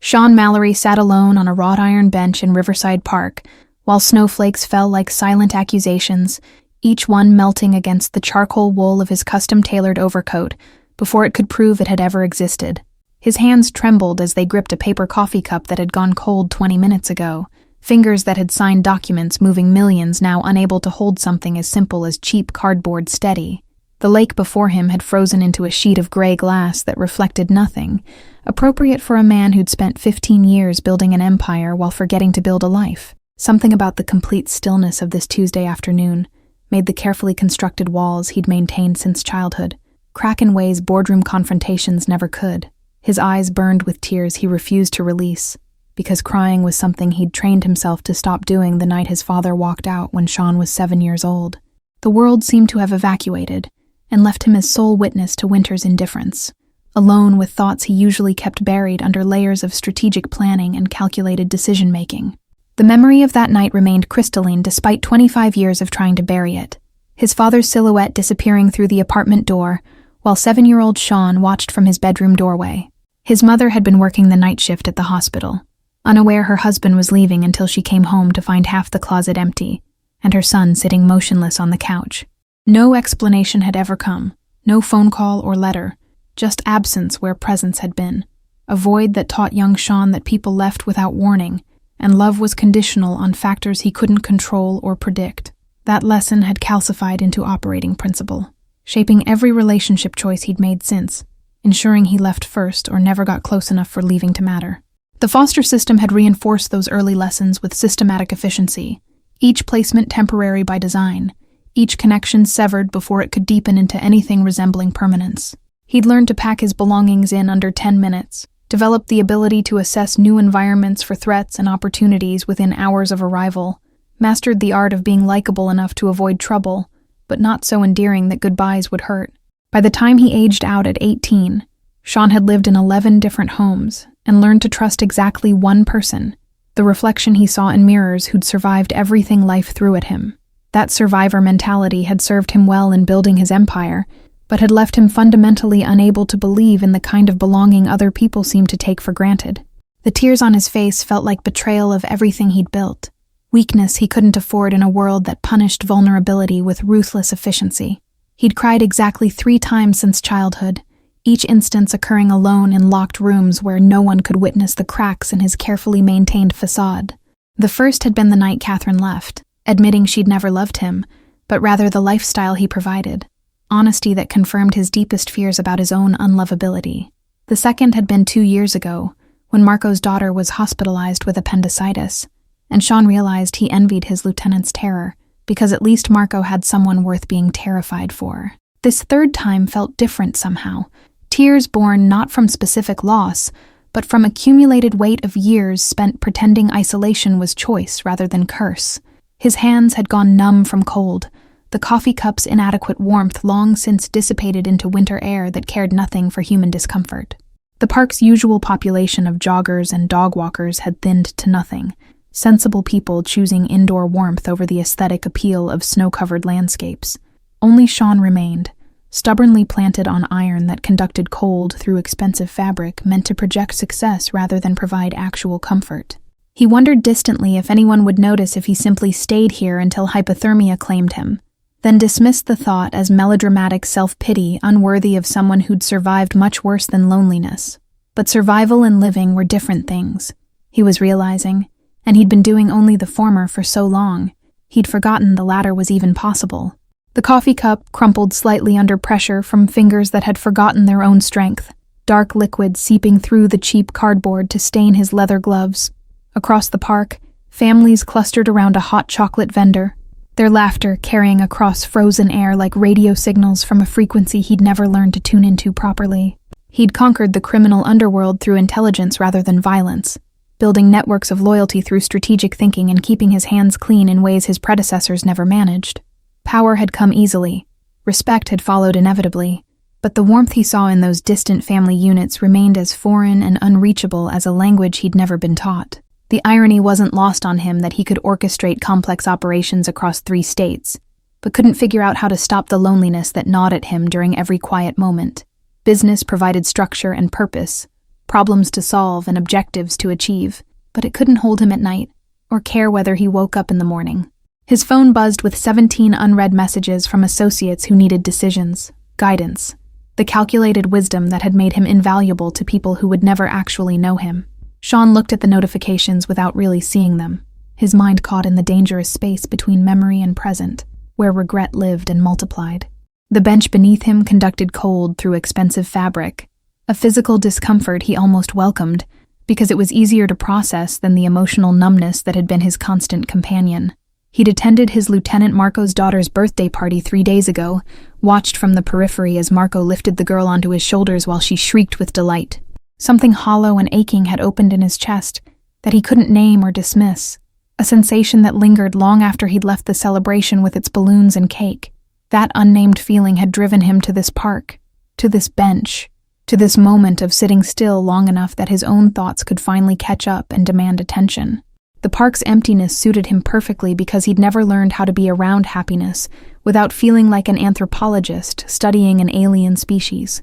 Sean Mallory sat alone on a wrought iron bench in Riverside Park, while snowflakes fell like silent accusations, each one melting against the charcoal wool of his custom-tailored overcoat before it could prove it had ever existed. His hands trembled as they gripped a paper coffee cup that had gone cold 20 minutes ago, fingers that had signed documents moving millions now unable to hold something as simple as cheap cardboard steady. The lake before him had frozen into a sheet of gray glass that reflected nothing, appropriate for a man who'd spent 15 years building an empire while forgetting to build a life. Something about the complete stillness of this Tuesday afternoon made the carefully constructed walls he'd maintained since childhood crack in ways boardroom confrontations never could. His eyes burned with tears he refused to release, because crying was something he'd trained himself to stop doing the night his father walked out when Sean was 7 years old. The world seemed to have evacuated, and left him as sole witness to winter's indifference, alone with thoughts he usually kept buried under layers of strategic planning and calculated decision-making. The memory of that night remained crystalline despite 25 years of trying to bury it, his father's silhouette disappearing through the apartment door, while 7-year-old Sean watched from his bedroom doorway. His mother had been working the night shift at the hospital, unaware her husband was leaving until she came home to find half the closet empty, and her son sitting motionless on the couch. No explanation had ever come, no phone call or letter, just absence where presence had been, a void that taught young Sean that people left without warning, and love was conditional on factors he couldn't control or predict. That lesson had calcified into operating principle, shaping every relationship choice he'd made since, ensuring he left first or never got close enough for leaving to matter. The foster system had reinforced those early lessons with systematic efficiency, each placement temporary by design, each connection severed before it could deepen into anything resembling permanence. He'd learned to pack his belongings in under 10 minutes, developed the ability to assess new environments for threats and opportunities within hours of arrival, mastered the art of being likable enough to avoid trouble, but not so endearing that goodbyes would hurt. By the time he aged out at 18, Sean had lived in 11 different homes and learned to trust exactly one person, the reflection he saw in mirrors who'd survived everything life threw at him. That survivor mentality had served him well in building his empire, but had left him fundamentally unable to believe in the kind of belonging other people seemed to take for granted. The tears on his face felt like betrayal of everything he'd built, weakness he couldn't afford in a world that punished vulnerability with ruthless efficiency. He'd cried exactly 3 times since childhood, each instance occurring alone in locked rooms where no one could witness the cracks in his carefully maintained facade. The first had been the night Catherine left, admitting she'd never loved him, but rather the lifestyle he provided, honesty that confirmed his deepest fears about his own unlovability. The second had been 2 years ago, when Marco's daughter was hospitalized with appendicitis, and Sean realized he envied his lieutenant's terror, because at least Marco had someone worth being terrified for. This third time felt different somehow, tears born not from specific loss, but from accumulated weight of years spent pretending isolation was choice rather than curse. His hands had gone numb from cold, the coffee cup's inadequate warmth long since dissipated into winter air that cared nothing for human discomfort. The park's usual population of joggers and dog walkers had thinned to nothing, sensible people choosing indoor warmth over the aesthetic appeal of snow-covered landscapes. Only Sean remained, stubbornly planted on iron that conducted cold through expensive fabric meant to project success rather than provide actual comfort. He wondered distantly if anyone would notice if he simply stayed here until hypothermia claimed him, then dismissed the thought as melodramatic self-pity unworthy of someone who'd survived much worse than loneliness. But survival and living were different things, he was realizing, and he'd been doing only the former for so long, he'd forgotten the latter was even possible. The coffee cup crumpled slightly under pressure from fingers that had forgotten their own strength, dark liquid seeping through the cheap cardboard to stain his leather gloves. Across the park, families clustered around a hot chocolate vendor, their laughter carrying across frozen air like radio signals from a frequency he'd never learned to tune into properly. He'd conquered the criminal underworld through intelligence rather than violence, building networks of loyalty through strategic thinking and keeping his hands clean in ways his predecessors never managed. Power had come easily, respect had followed inevitably, but the warmth he saw in those distant family units remained as foreign and unreachable as a language he'd never been taught. The irony wasn't lost on him that he could orchestrate complex operations across 3 states, but couldn't figure out how to stop the loneliness that gnawed at him during every quiet moment. Business provided structure and purpose, problems to solve and objectives to achieve, but it couldn't hold him at night, or care whether he woke up in the morning. His phone buzzed with 17 unread messages from associates who needed decisions, guidance, the calculated wisdom that had made him invaluable to people who would never actually know him. Sean looked at the notifications without really seeing them, his mind caught in the dangerous space between memory and present, where regret lived and multiplied. The bench beneath him conducted cold through expensive fabric, a physical discomfort he almost welcomed, because it was easier to process than the emotional numbness that had been his constant companion. He'd attended his Lieutenant Marco's daughter's birthday party 3 days ago, watched from the periphery as Marco lifted the girl onto his shoulders while she shrieked with delight. Something hollow and aching had opened in his chest that he couldn't name or dismiss, a sensation that lingered long after he'd left the celebration with its balloons and cake. That unnamed feeling had driven him to this park, to this bench, to this moment of sitting still long enough that his own thoughts could finally catch up and demand attention. The park's emptiness suited him perfectly because he'd never learned how to be around happiness without feeling like an anthropologist studying an alien species.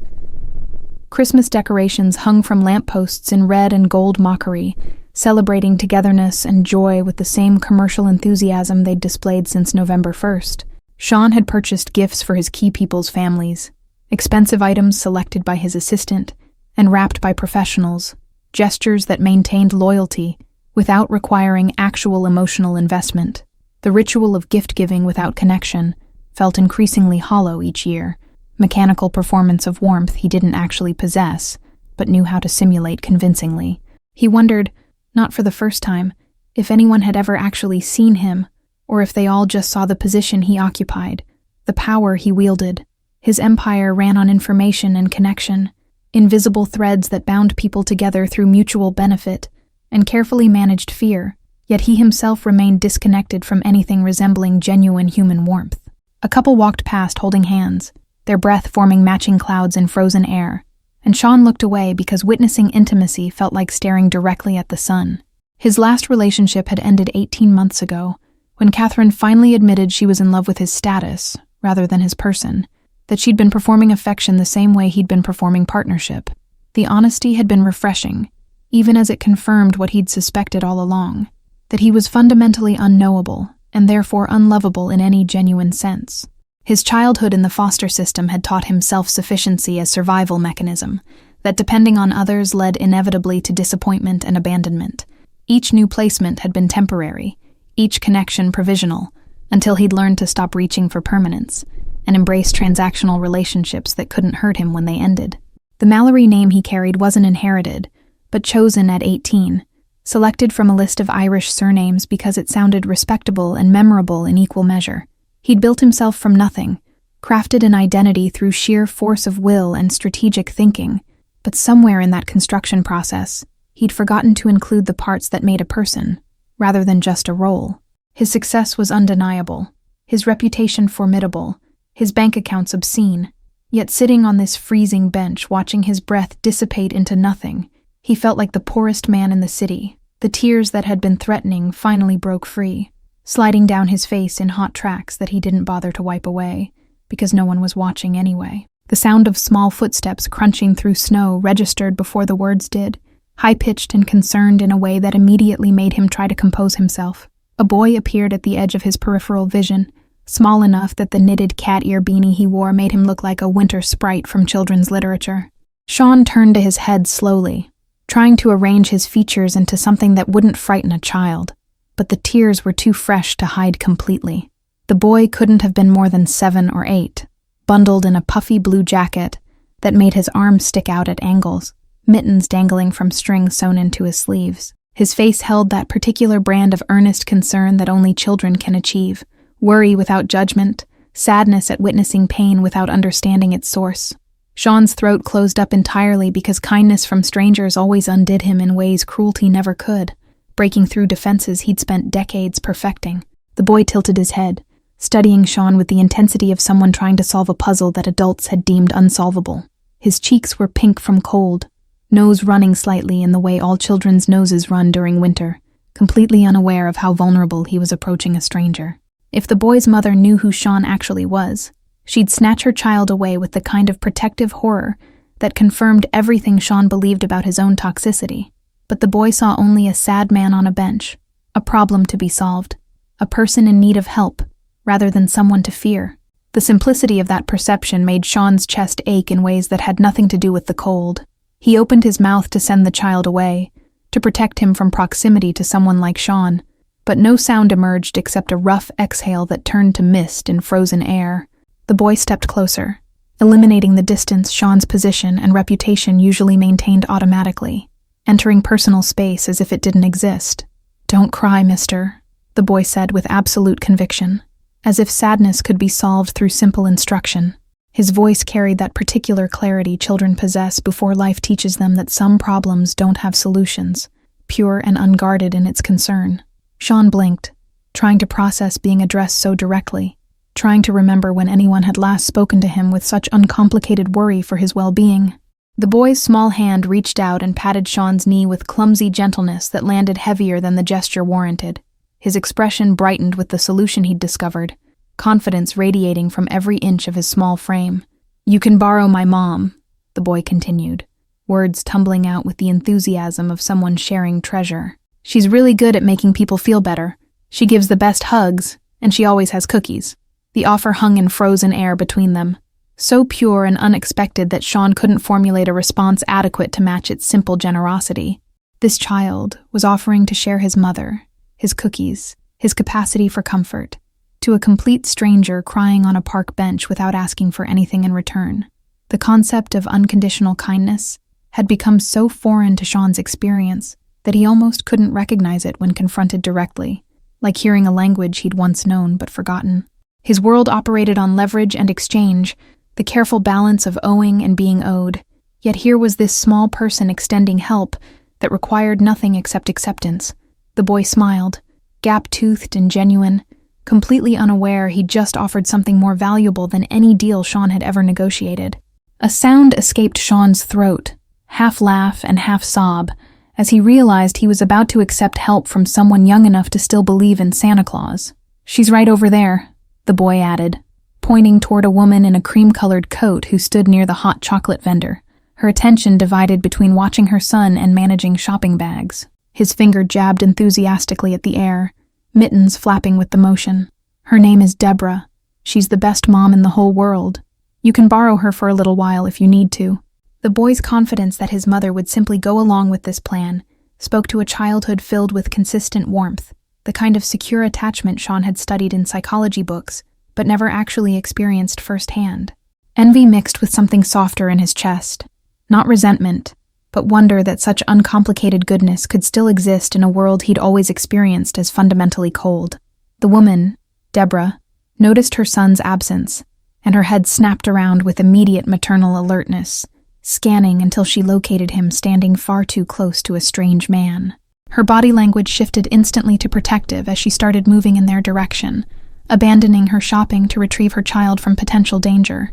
Christmas decorations hung from lampposts in red and gold mockery, celebrating togetherness and joy with the same commercial enthusiasm they'd displayed since November 1st. Sean had purchased gifts for his key people's families, expensive items selected by his assistant and wrapped by professionals, gestures that maintained loyalty without requiring actual emotional investment. The ritual of gift-giving without connection felt increasingly hollow each year, mechanical performance of warmth he didn't actually possess, but knew how to simulate convincingly. He wondered, not for the first time, if anyone had ever actually seen him, or if they all just saw the position he occupied, the power he wielded. His empire ran on information and connection, invisible threads that bound people together through mutual benefit and carefully managed fear, yet he himself remained disconnected from anything resembling genuine human warmth. A couple walked past holding hands, their breath forming matching clouds in frozen air, and Sean looked away because witnessing intimacy felt like staring directly at the sun. His last relationship had ended 18 months ago, when Catherine finally admitted she was in love with his status, rather than his person, that she'd been performing affection the same way he'd been performing partnership. The honesty had been refreshing, even as it confirmed what he'd suspected all along, that he was fundamentally unknowable, and therefore unlovable in any genuine sense. His childhood in the foster system had taught him self-sufficiency as survival mechanism, that depending on others led inevitably to disappointment and abandonment. Each new placement had been temporary, each connection provisional, until he'd learned to stop reaching for permanence, and embrace transactional relationships that couldn't hurt him when they ended. The Mallory name he carried wasn't inherited, but chosen at 18, selected from a list of Irish surnames because it sounded respectable and memorable in equal measure. He'd built himself from nothing, crafted an identity through sheer force of will and strategic thinking, but somewhere in that construction process, he'd forgotten to include the parts that made a person, rather than just a role. His success was undeniable, his reputation formidable, his bank accounts obscene, yet sitting on this freezing bench watching his breath dissipate into nothing, he felt like the poorest man in the city. The tears that had been threatening finally broke free, sliding down his face in hot tracks that he didn't bother to wipe away, because no one was watching anyway. The sound of small footsteps crunching through snow registered before the words did, high-pitched and concerned in a way that immediately made him try to compose himself. A boy appeared at the edge of his peripheral vision, small enough that the knitted cat ear beanie he wore made him look like a winter sprite from children's literature. Sean turned to his head slowly, trying to arrange his features into something that wouldn't frighten a child, but the tears were too fresh to hide completely. The boy couldn't have been more than 7 or 8, bundled in a puffy blue jacket that made his arms stick out at angles, mittens dangling from strings sewn into his sleeves. His face held that particular brand of earnest concern that only children can achieve, worry without judgment, sadness at witnessing pain without understanding its source. Sean's throat closed up entirely because kindness from strangers always undid him in ways cruelty never could, breaking through defenses he'd spent decades perfecting. The boy tilted his head, studying Sean with the intensity of someone trying to solve a puzzle that adults had deemed unsolvable. His cheeks were pink from cold, nose running slightly in the way all children's noses run during winter, completely unaware of how vulnerable he was approaching a stranger. If the boy's mother knew who Sean actually was, she'd snatch her child away with the kind of protective horror that confirmed everything Sean believed about his own toxicity. But the boy saw only a sad man on a bench, a problem to be solved, a person in need of help, rather than someone to fear. The simplicity of that perception made Sean's chest ache in ways that had nothing to do with the cold. He opened his mouth to send the child away, to protect him from proximity to someone like Sean, but no sound emerged except a rough exhale that turned to mist in frozen air. The boy stepped closer, eliminating the distance Sean's position and reputation usually maintained automatically, entering personal space as if it didn't exist. "Don't cry, mister," the boy said with absolute conviction, as if sadness could be solved through simple instruction. His voice carried that particular clarity children possess before life teaches them that some problems don't have solutions, pure and unguarded in its concern. Sean blinked, trying to process being addressed so directly, trying to remember when anyone had last spoken to him with such uncomplicated worry for his well-being. The boy's small hand reached out and patted Sean's knee with clumsy gentleness that landed heavier than the gesture warranted. His expression brightened with the solution he'd discovered, confidence radiating from every inch of his small frame. "You can borrow my mom," the boy continued, words tumbling out with the enthusiasm of someone sharing treasure. "She's really good at making people feel better. She gives the best hugs, and she always has cookies." The offer hung in frozen air between them, so pure and unexpected that Sean couldn't formulate a response adequate to match its simple generosity. This child was offering to share his mother, his cookies, his capacity for comfort, to a complete stranger crying on a park bench without asking for anything in return. The concept of unconditional kindness had become so foreign to Sean's experience that he almost couldn't recognize it when confronted directly, like hearing a language he'd once known but forgotten. His world operated on leverage and exchange, the careful balance of owing and being owed, yet here was this small person extending help that required nothing except acceptance. The boy smiled, gap-toothed and genuine, completely unaware he'd just offered something more valuable than any deal Sean had ever negotiated. A sound escaped Sean's throat, half laugh and half sob, as he realized he was about to accept help from someone young enough to still believe in Santa Claus. "She's right over there," the boy added, pointing toward a woman in a cream-colored coat who stood near the hot chocolate vendor, her attention divided between watching her son and managing shopping bags. His finger jabbed enthusiastically at the air, mittens flapping with the motion. "Her name is Deborah. She's the best mom in the whole world. You can borrow her for a little while if you need to." The boy's confidence that his mother would simply go along with this plan spoke to a childhood filled with consistent warmth, the kind of secure attachment Sean had studied in psychology books, but never actually experienced firsthand. Envy mixed with something softer in his chest, not resentment, but wonder that such uncomplicated goodness could still exist in a world he'd always experienced as fundamentally cold. The woman, Deborah, noticed her son's absence, and her head snapped around with immediate maternal alertness, scanning until she located him standing far too close to a strange man. Her body language shifted instantly to protective as she started moving in their direction, abandoning her shopping to retrieve her child from potential danger.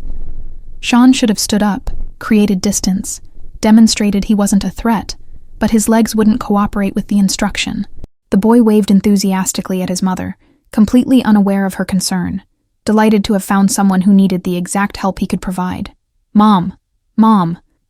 Sean should have stood up, created distance, demonstrated he wasn't a threat, but his legs wouldn't cooperate with the instruction. The boy waved enthusiastically at his mother, completely unaware of her concern, delighted to have found someone who needed the exact help he could provide. Mom,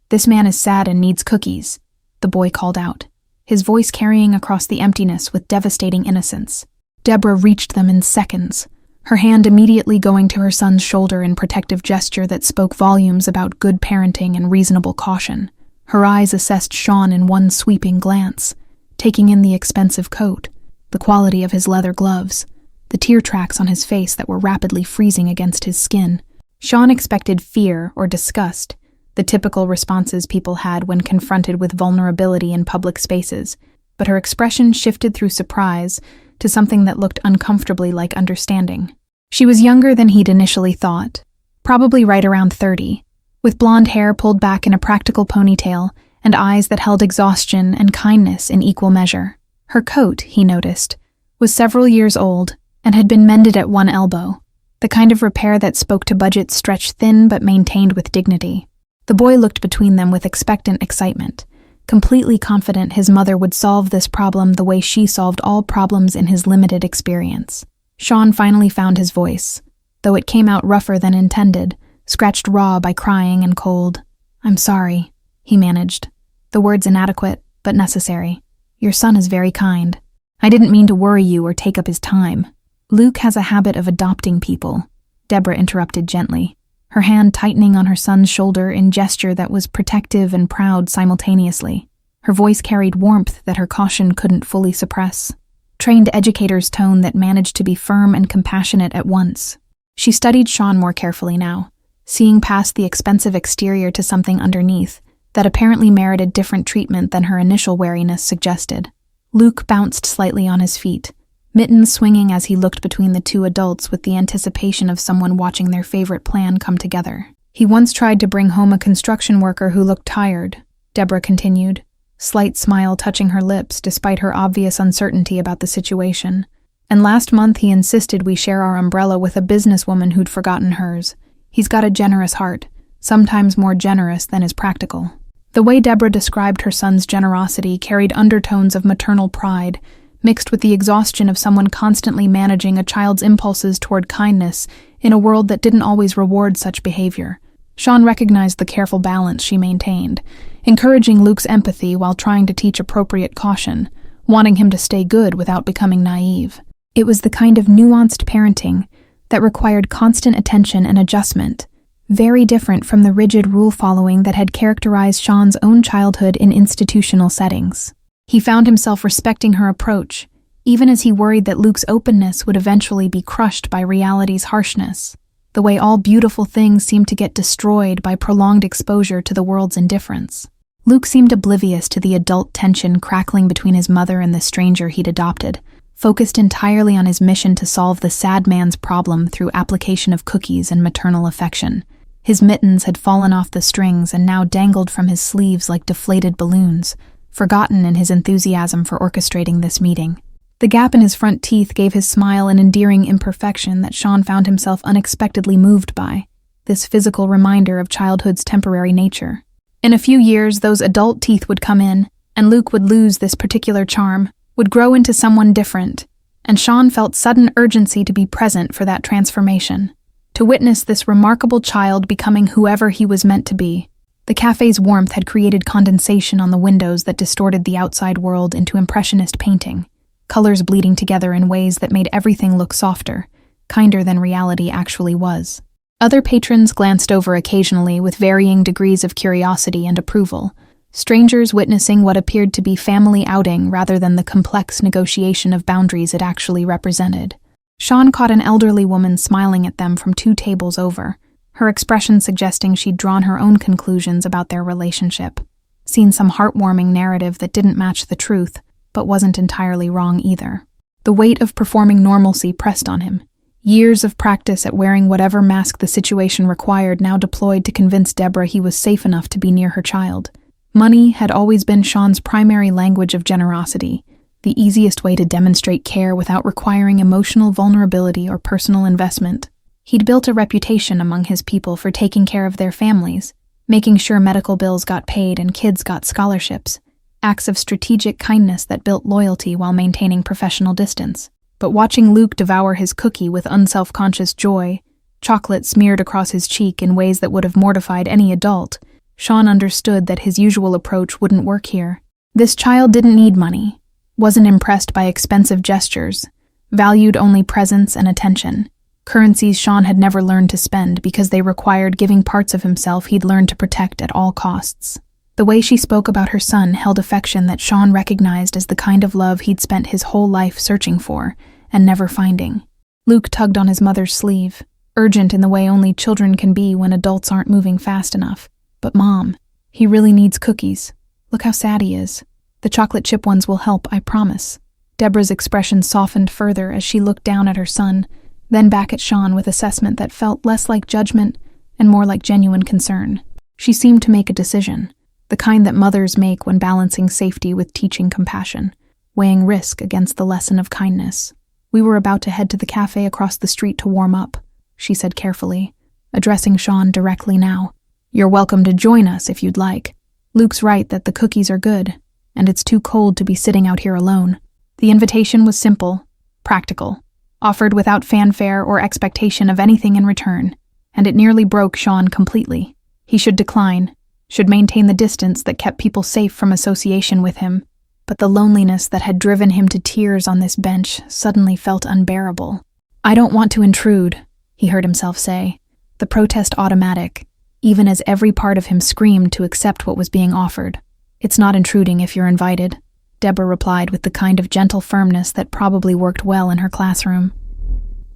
this man is sad and needs cookies," the boy called out, his voice carrying across the emptiness with devastating innocence. Deborah reached them in seconds, her hand immediately going to her son's shoulder in protective gesture that spoke volumes about good parenting and reasonable caution. Her eyes assessed Sean in one sweeping glance, taking in the expensive coat, the quality of his leather gloves, the tear tracks on his face that were rapidly freezing against his skin. Sean expected fear or disgust, the typical responses people had when confronted with vulnerability in public spaces, but her expression shifted through surprise to something that looked uncomfortably like understanding. She was younger than he'd initially thought, probably right around 30, with blonde hair pulled back in a practical ponytail and eyes that held exhaustion and kindness in equal measure. Her coat, he noticed, was several years old and had been mended at one elbow, the kind of repair that spoke to budgets stretched thin but maintained with dignity. The boy looked between them with expectant excitement, completely confident his mother would solve this problem the way she solved all problems in his limited experience. Sean finally found his voice, though it came out rougher than intended, scratched raw by crying and cold. "I'm sorry," he managed, the words inadequate but necessary. "Your son is very kind. I didn't mean to worry you or take up his time." "Luke has a habit of adopting people," Deborah interrupted gently, her hand tightening on her son's shoulder in gesture that was protective and proud simultaneously. Her voice carried warmth that her caution couldn't fully suppress. Trained educator's tone that managed to be firm and compassionate at once. She studied Sean more carefully now, seeing past the expensive exterior to something underneath that apparently merited different treatment than her initial wariness suggested. Luke bounced slightly on his feet, mittens swinging as he looked between the two adults with the anticipation of someone watching their favorite plan come together. "He once tried to bring home a construction worker who looked tired," Deborah continued, slight smile touching her lips despite her obvious uncertainty about the situation. "And last month he insisted we share our umbrella with a businesswoman who'd forgotten hers. He's got a generous heart, sometimes more generous than is practical." The way Deborah described her son's generosity carried undertones of maternal pride, mixed with the exhaustion of someone constantly managing a child's impulses toward kindness in a world that didn't always reward such behavior. Sean recognized the careful balance she maintained, encouraging Luke's empathy while trying to teach appropriate caution, wanting him to stay good without becoming naive. It was the kind of nuanced parenting that required constant attention and adjustment, very different from the rigid rule-following that had characterized Sean's own childhood in institutional settings. He found himself respecting her approach, even as he worried that Luke's openness would eventually be crushed by reality's harshness, the way all beautiful things seemed to get destroyed by prolonged exposure to the world's indifference. Luke seemed oblivious to the adult tension crackling between his mother and the stranger he'd adopted, focused entirely on his mission to solve the sad man's problem through application of cookies and maternal affection. His mittens had fallen off the strings and now dangled from his sleeves like deflated balloons, forgotten in his enthusiasm for orchestrating this meeting. The gap in his front teeth gave his smile an endearing imperfection that Sean found himself unexpectedly moved by, this physical reminder of childhood's temporary nature. In a few years, those adult teeth would come in, and Luke would lose this particular charm, would grow into someone different, and Sean felt sudden urgency to be present for that transformation, to witness this remarkable child becoming whoever he was meant to be. The cafe's warmth had created condensation on the windows that distorted the outside world into impressionist painting, colors bleeding together in ways that made everything look softer, kinder than reality actually was. Other patrons glanced over occasionally with varying degrees of curiosity and approval, strangers witnessing what appeared to be family outing rather than the complex negotiation of boundaries it actually represented. Sean caught an elderly woman smiling at them from 2 tables over, her expression suggesting she'd drawn her own conclusions about their relationship, seen some heartwarming narrative that didn't match the truth, but wasn't entirely wrong either. The weight of performing normalcy pressed on him. Years of practice at wearing whatever mask the situation required now deployed to convince Deborah he was safe enough to be near her child. Money had always been Sean's primary language of generosity, the easiest way to demonstrate care without requiring emotional vulnerability or personal investment. He'd built a reputation among his people for taking care of their families, making sure medical bills got paid and kids got scholarships, acts of strategic kindness that built loyalty while maintaining professional distance. But watching Luke devour his cookie with unself-conscious joy, chocolate smeared across his cheek in ways that would have mortified any adult, Sean understood that his usual approach wouldn't work here. This child didn't need money, wasn't impressed by expensive gestures, valued only presence and attention, currencies Sean had never learned to spend because they required giving parts of himself he'd learned to protect at all costs. The way she spoke about her son held affection that Sean recognized as the kind of love he'd spent his whole life searching for and never finding. Luke tugged on his mother's sleeve, urgent in the way only children can be when adults aren't moving fast enough. "But Mom, he really needs cookies. Look how sad he is. The chocolate chip ones will help, I promise." Deborah's expression softened further as she looked down at her son, then back at Sean with assessment that felt less like judgment and more like genuine concern. She seemed to make a decision, the kind that mothers make when balancing safety with teaching compassion, weighing risk against the lesson of kindness. "We were about to head to the cafe across the street to warm up," she said carefully, addressing Sean directly now. "You're welcome to join us if you'd like. Luke's right that the cookies are good, and it's too cold to be sitting out here alone." The invitation was simple, practical, offered without fanfare or expectation of anything in return, and it nearly broke Sean completely. He should decline. should maintain the distance that kept people safe from association with him, but the loneliness that had driven him to tears on this bench suddenly felt unbearable. "I don't want to intrude," he heard himself say, the protest automatic, even as every part of him screamed to accept what was being offered. "It's not intruding if you're invited," Deborah replied with the kind of gentle firmness that probably worked well in her classroom.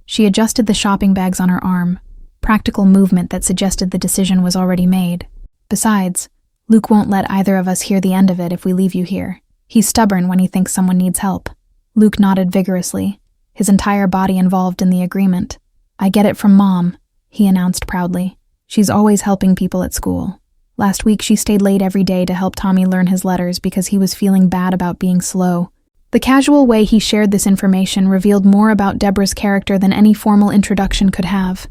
She adjusted the shopping bags on her arm, practical movement that suggested the decision was already made. "Besides, Luke won't let either of us hear the end of it if we leave you here. He's stubborn when he thinks someone needs help." Luke nodded vigorously, his entire body involved in the agreement. "I get it from Mom," he announced proudly. "She's always helping people at school. Last week she stayed late every day to help Tommy learn his letters because he was feeling bad about being slow." The casual way he shared this information revealed more about Deborah's character than any formal introduction could have.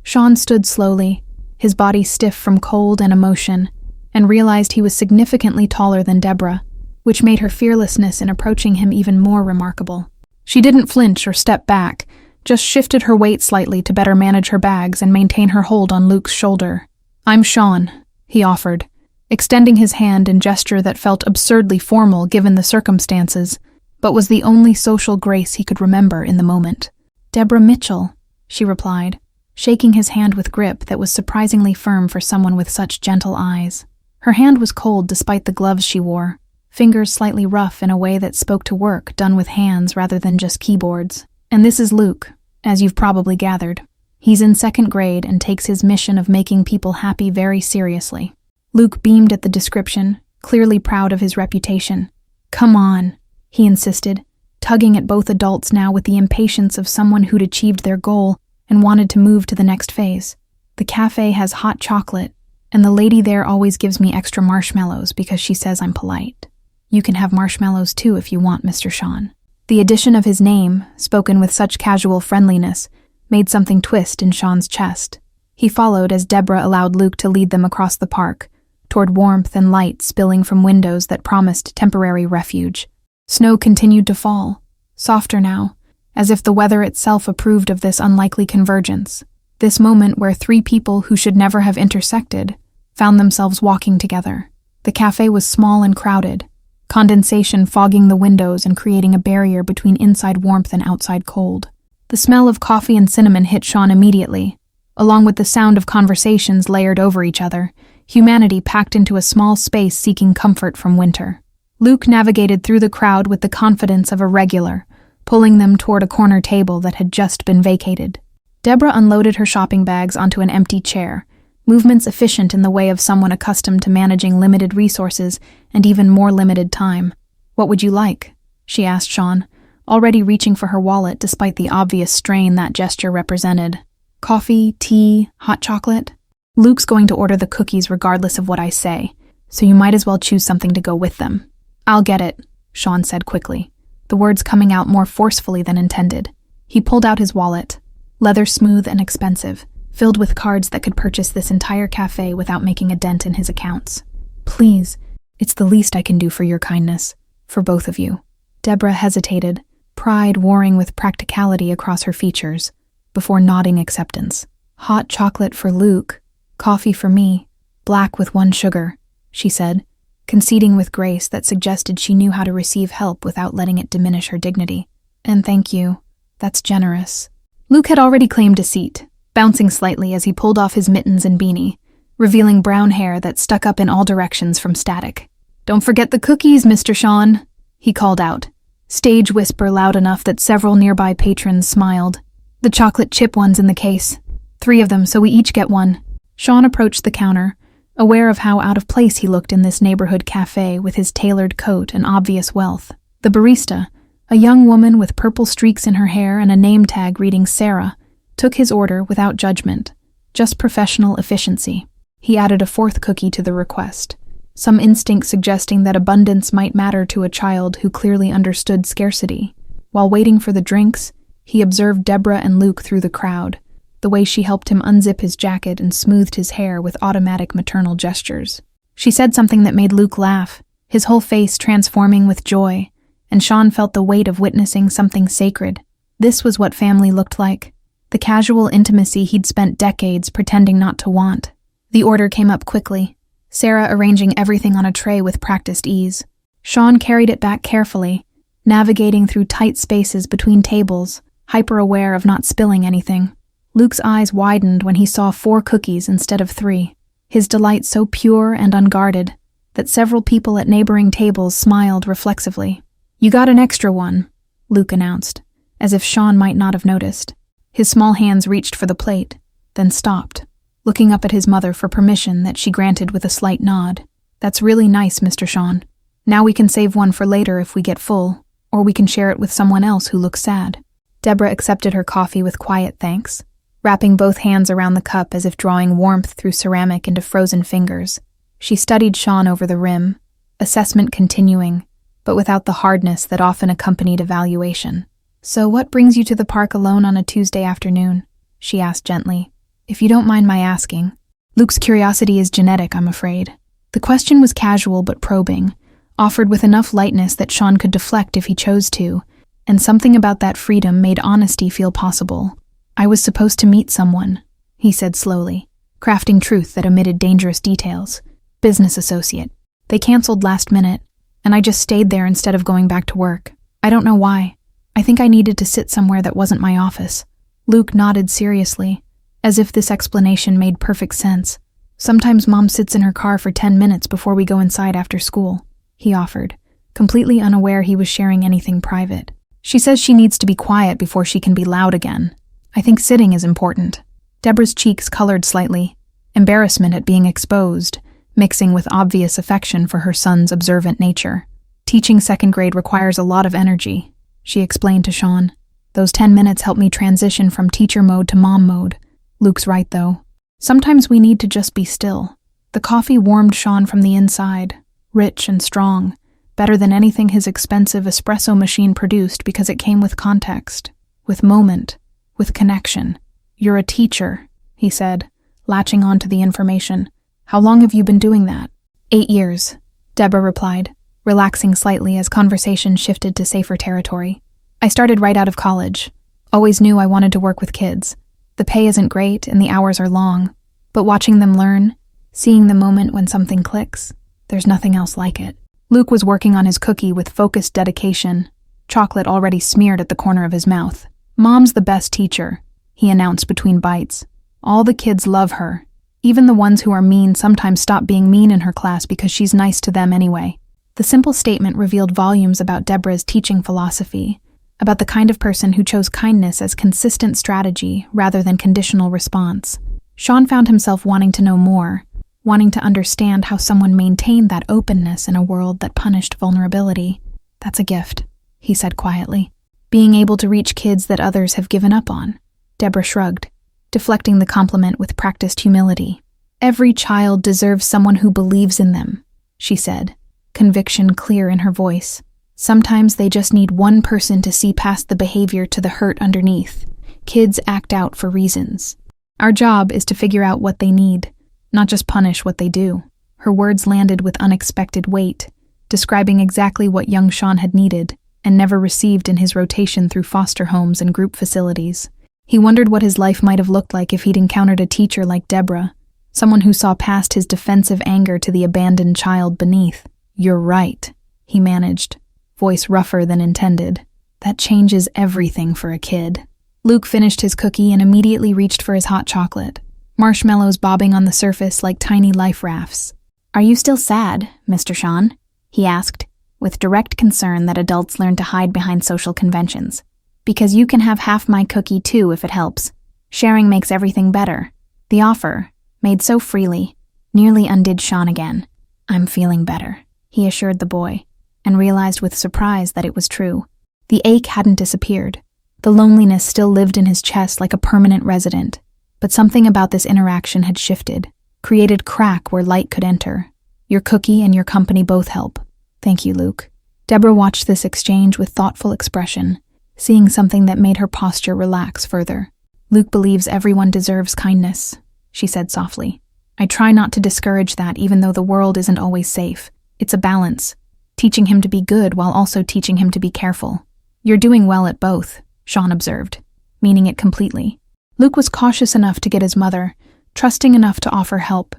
Sean stood slowly, his body stiff from cold and emotion, and realized he was significantly taller than Deborah, which made her fearlessness in approaching him even more remarkable. She didn't flinch or step back, just shifted her weight slightly to better manage her bags and maintain her hold on Luke's shoulder. "I'm Sean," he offered, extending his hand in gesture that felt absurdly formal given the circumstances, but was the only social grace he could remember in the moment. "Deborah Mitchell," she replied, shaking his hand with grip that was surprisingly firm for someone with such gentle eyes. Her hand was cold despite the gloves she wore, fingers slightly rough in a way that spoke to work done with hands rather than just keyboards. "And this is Luke, as you've probably gathered. He's in 2nd grade and takes his mission of making people happy very seriously." Luke beamed at the description, clearly proud of his reputation. "Come on," he insisted, tugging at both adults now with the impatience of someone who'd achieved their goal and wanted to move to the next phase. "The cafe has hot chocolate, and the lady there always gives me extra marshmallows because she says I'm polite. You can have marshmallows too if you want, Mr. Sean." The addition of his name, spoken with such casual friendliness, made something twist in Sean's chest. He followed as Deborah allowed Luke to lead them across the park, toward warmth and light spilling from windows that promised temporary refuge. Snow continued to fall, softer now, as if the weather itself approved of this unlikely convergence, this moment where 3 people who should never have intersected found themselves walking together. The cafe was small and crowded, condensation fogging the windows and creating a barrier between inside warmth and outside cold. The smell of coffee and cinnamon hit Sean immediately, along with the sound of conversations layered over each other, humanity packed into a small space seeking comfort from winter. Luke navigated through the crowd with the confidence of a regular, pulling them toward a corner table that had just been vacated. Deborah unloaded her shopping bags onto an empty chair, movements efficient in the way of someone accustomed to managing limited resources and even more limited time. "What would you like?" she asked Sean, already reaching for her wallet despite the obvious strain that gesture represented. "Coffee, tea, hot chocolate?" "Luke's going to order the cookies regardless of what I say, so you might as well choose something to go with them." "I'll get it," Sean said quickly, the words coming out more forcefully than intended. He pulled out his wallet, leather smooth and expensive, filled with cards that could purchase this entire cafe without making a dent in his accounts. "Please, it's the least I can do for your kindness, for both of you." Deborah hesitated, pride warring with practicality across her features, before nodding acceptance. "Hot chocolate for Luke, coffee for me, black with 1 sugar," she said, conceding with grace that suggested she knew how to receive help without letting it diminish her dignity. "And thank you. That's generous." Luke had already claimed a seat, bouncing slightly as he pulled off his mittens and beanie, revealing brown hair that stuck up in all directions from static. "Don't forget the cookies, Mr. Sean," he called out, stage whisper loud enough that several nearby patrons smiled. "The chocolate chip ones in the case. 3 of them, so we each get 1. Sean approached the counter, aware of how out of place he looked in this neighborhood cafe with his tailored coat and obvious wealth. The barista, a young woman with purple streaks in her hair and a name tag reading Sarah, took his order without judgment, just professional efficiency. He added a 4th cookie to the request, some instinct suggesting that abundance might matter to a child who clearly understood scarcity. While waiting for the drinks, he observed Deborah and Luke through the crowd, the way she helped him unzip his jacket and smoothed his hair with automatic maternal gestures. She said something that made Luke laugh, his whole face transforming with joy, and Sean felt the weight of witnessing something sacred. This was what family looked like, the casual intimacy he'd spent decades pretending not to want. The order came up quickly, Sarah arranging everything on a tray with practiced ease. Sean carried it back carefully, navigating through tight spaces between tables, hyper-aware of not spilling anything. Luke's eyes widened when he saw 4 cookies instead of 3, his delight so pure and unguarded that several people at neighboring tables smiled reflexively. "You got an extra one," Luke announced, as if Sean might not have noticed. His small hands reached for the plate, then stopped, looking up at his mother for permission that she granted with a slight nod. "That's really nice, Mr. Sean. Now we can save one for later if we get full, or we can share it with someone else who looks sad." Deborah accepted her coffee with quiet thanks, wrapping both hands around the cup as if drawing warmth through ceramic into frozen fingers. She studied Sean over the rim, assessment continuing, but without the hardness that often accompanied evaluation. "So what brings you to the park alone on a Tuesday afternoon?" she asked gently. "If you don't mind my asking." Luke's curiosity is genetic, I'm afraid. The question was casual but probing, offered with enough lightness that Sean could deflect if he chose to, and something about that freedom made honesty feel possible. "I was supposed to meet someone," he said slowly, crafting truth that omitted dangerous details. "Business associate. They canceled last minute, and I just stayed there instead of going back to work. I don't know why. I think I needed to sit somewhere that wasn't my office." Luke nodded seriously, as if this explanation made perfect sense. "Sometimes Mom sits in her car for 10 minutes before we go inside after school," he offered, completely unaware he was sharing anything private. "She says she needs to be quiet before she can be loud again. I think sitting is important." Deborah's cheeks colored slightly, embarrassment at being exposed, mixing with obvious affection for her son's observant nature. "Teaching second grade requires a lot of energy," she explained to Sean. "Those 10 minutes help me transition from teacher mode to mom mode." Luke's right, though. Sometimes we need to just be still. The coffee warmed Sean from the inside, rich and strong, better than anything his expensive espresso machine produced because it came with context, with moment, with connection. "You're a teacher," he said, latching on to the information. "How long have you been doing that?" 8 years, Deborah replied, relaxing slightly as conversation shifted to safer territory. "I started right out of college. Always knew I wanted to work with kids. The pay isn't great and the hours are long, but watching them learn, seeing the moment when something clicks, there's nothing else like it." Luke was working on his cookie with focused dedication, chocolate already smeared at the corner of his mouth. "Mom's the best teacher," he announced between bites. "All the kids love her. Even the ones who are mean sometimes stop being mean in her class because she's nice to them anyway." The simple statement revealed volumes about Deborah's teaching philosophy, about the kind of person who chose kindness as consistent strategy rather than conditional response. Sean found himself wanting to know more, wanting to understand how someone maintained that openness in a world that punished vulnerability. "That's a gift," he said quietly. "Being able to reach kids that others have given up on." Deborah shrugged, deflecting the compliment with practiced humility. "Every child deserves someone who believes in them," she said, conviction clear in her voice. "Sometimes they just need one person to see past the behavior to the hurt underneath. Kids act out for reasons. Our job is to figure out what they need, not just punish what they do." Her words landed with unexpected weight, describing exactly what young Sean had needed and never received in his rotation through foster homes and group facilities. He wondered what his life might have looked like if he'd encountered a teacher like Deborah, someone who saw past his defensive anger to the abandoned child beneath. "You're right," he managed, voice rougher than intended. "That changes everything for a kid." Luke finished his cookie and immediately reached for his hot chocolate, marshmallows bobbing on the surface like tiny life rafts. "Are you still sad, Mr. Sean?" he asked, with direct concern that adults learn to hide behind social conventions. "Because you can have half my cookie too if it helps. Sharing makes everything better." The offer, made so freely, nearly undid Sean again. "I'm feeling better," he assured the boy, and realized with surprise that it was true. The ache hadn't disappeared. The loneliness still lived in his chest like a permanent resident, but something about this interaction had shifted, created crack where light could enter. "Your cookie and your company both help." "Thank you, Luke." Deborah watched this exchange with thoughtful expression, seeing something that made her posture relax further. "Luke believes everyone deserves kindness," she said softly. "I try not to discourage that even though the world isn't always safe. It's a balance, teaching him to be good while also teaching him to be careful." "You're doing well at both," Sean observed, meaning it completely. Luke was cautious enough to get his mother, trusting enough to offer help,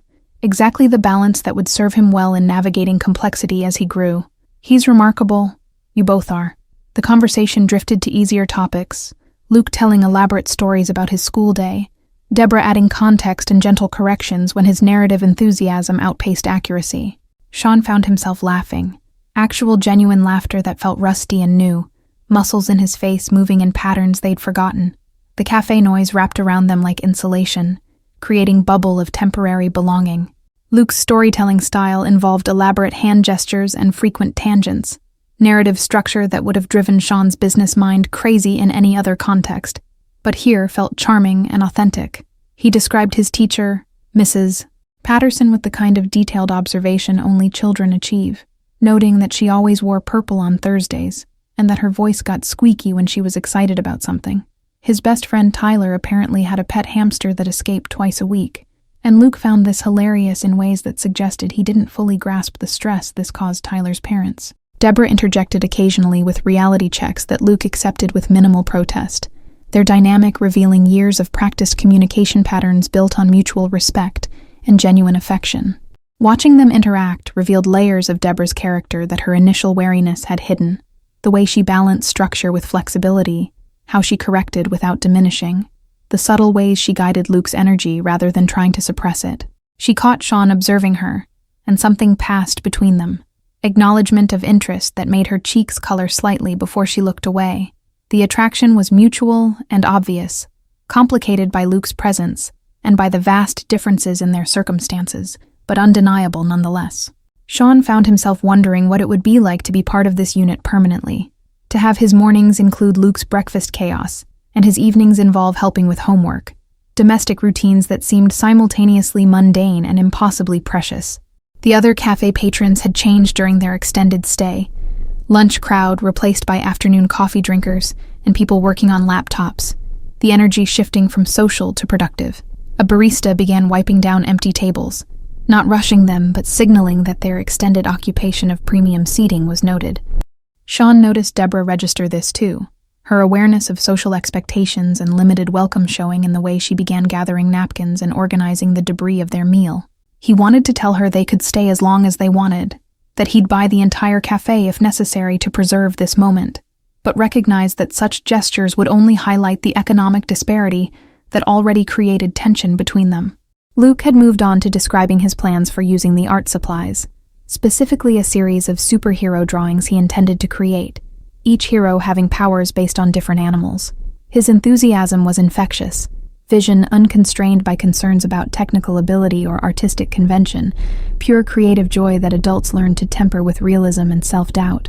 exactly the balance that would serve him well in navigating complexity as he grew. He's remarkable. You both are. The conversation drifted to easier topics, Luke telling elaborate stories about his school day, Deborah adding context and gentle corrections when his narrative enthusiasm outpaced accuracy. Sean found himself laughing, actual genuine laughter that felt rusty and new, muscles in his face moving in patterns they'd forgotten. The cafe noise wrapped around them like insulation, creating bubble of temporary belonging. Luke's storytelling style involved elaborate hand gestures and frequent tangents, narrative structure that would have driven Sean's business mind crazy in any other context, but here felt charming and authentic. He described his teacher, Mrs. Patterson, with the kind of detailed observation only children achieve, noting that she always wore purple on Thursdays, and that her voice got squeaky when she was excited about something. His best friend Tyler apparently had a pet hamster that escaped twice a week, and Luke found this hilarious in ways that suggested he didn't fully grasp the stress this caused Tyler's parents. Deborah interjected occasionally with reality checks that Luke accepted with minimal protest, their dynamic revealing years of practiced communication patterns built on mutual respect and genuine affection. Watching them interact revealed layers of Deborah's character that her initial wariness had hidden, the way she balanced structure with flexibility, how she corrected without diminishing, the subtle ways she guided Luke's energy rather than trying to suppress it. She caught Sean observing her, and something passed between them, acknowledgement of interest that made her cheeks color slightly before she looked away. The attraction was mutual and obvious, complicated by Luke's presence and by the vast differences in their circumstances, but undeniable nonetheless. Sean found himself wondering what it would be like to be part of this unit permanently, to have his mornings include Luke's breakfast chaos, and his evenings involve helping with homework, domestic routines that seemed simultaneously mundane and impossibly precious. The other cafe patrons had changed during their extended stay. Lunch crowd replaced by afternoon coffee drinkers and people working on laptops, the energy shifting from social to productive. A barista began wiping down empty tables, not rushing them but signaling that their extended occupation of premium seating was noted. Sean noticed Deborah register this too, her awareness of social expectations and limited welcome showing in the way she began gathering napkins and organizing the debris of their meal. He wanted to tell her they could stay as long as they wanted, that he'd buy the entire cafe if necessary to preserve this moment, but recognized that such gestures would only highlight the economic disparity that already created tension between them. Luke had moved on to describing his plans for using the art supplies, specifically a series of superhero drawings he intended to create, each hero having powers based on different animals. His enthusiasm was infectious, vision unconstrained by concerns about technical ability or artistic convention, pure creative joy that adults learn to temper with realism and self-doubt.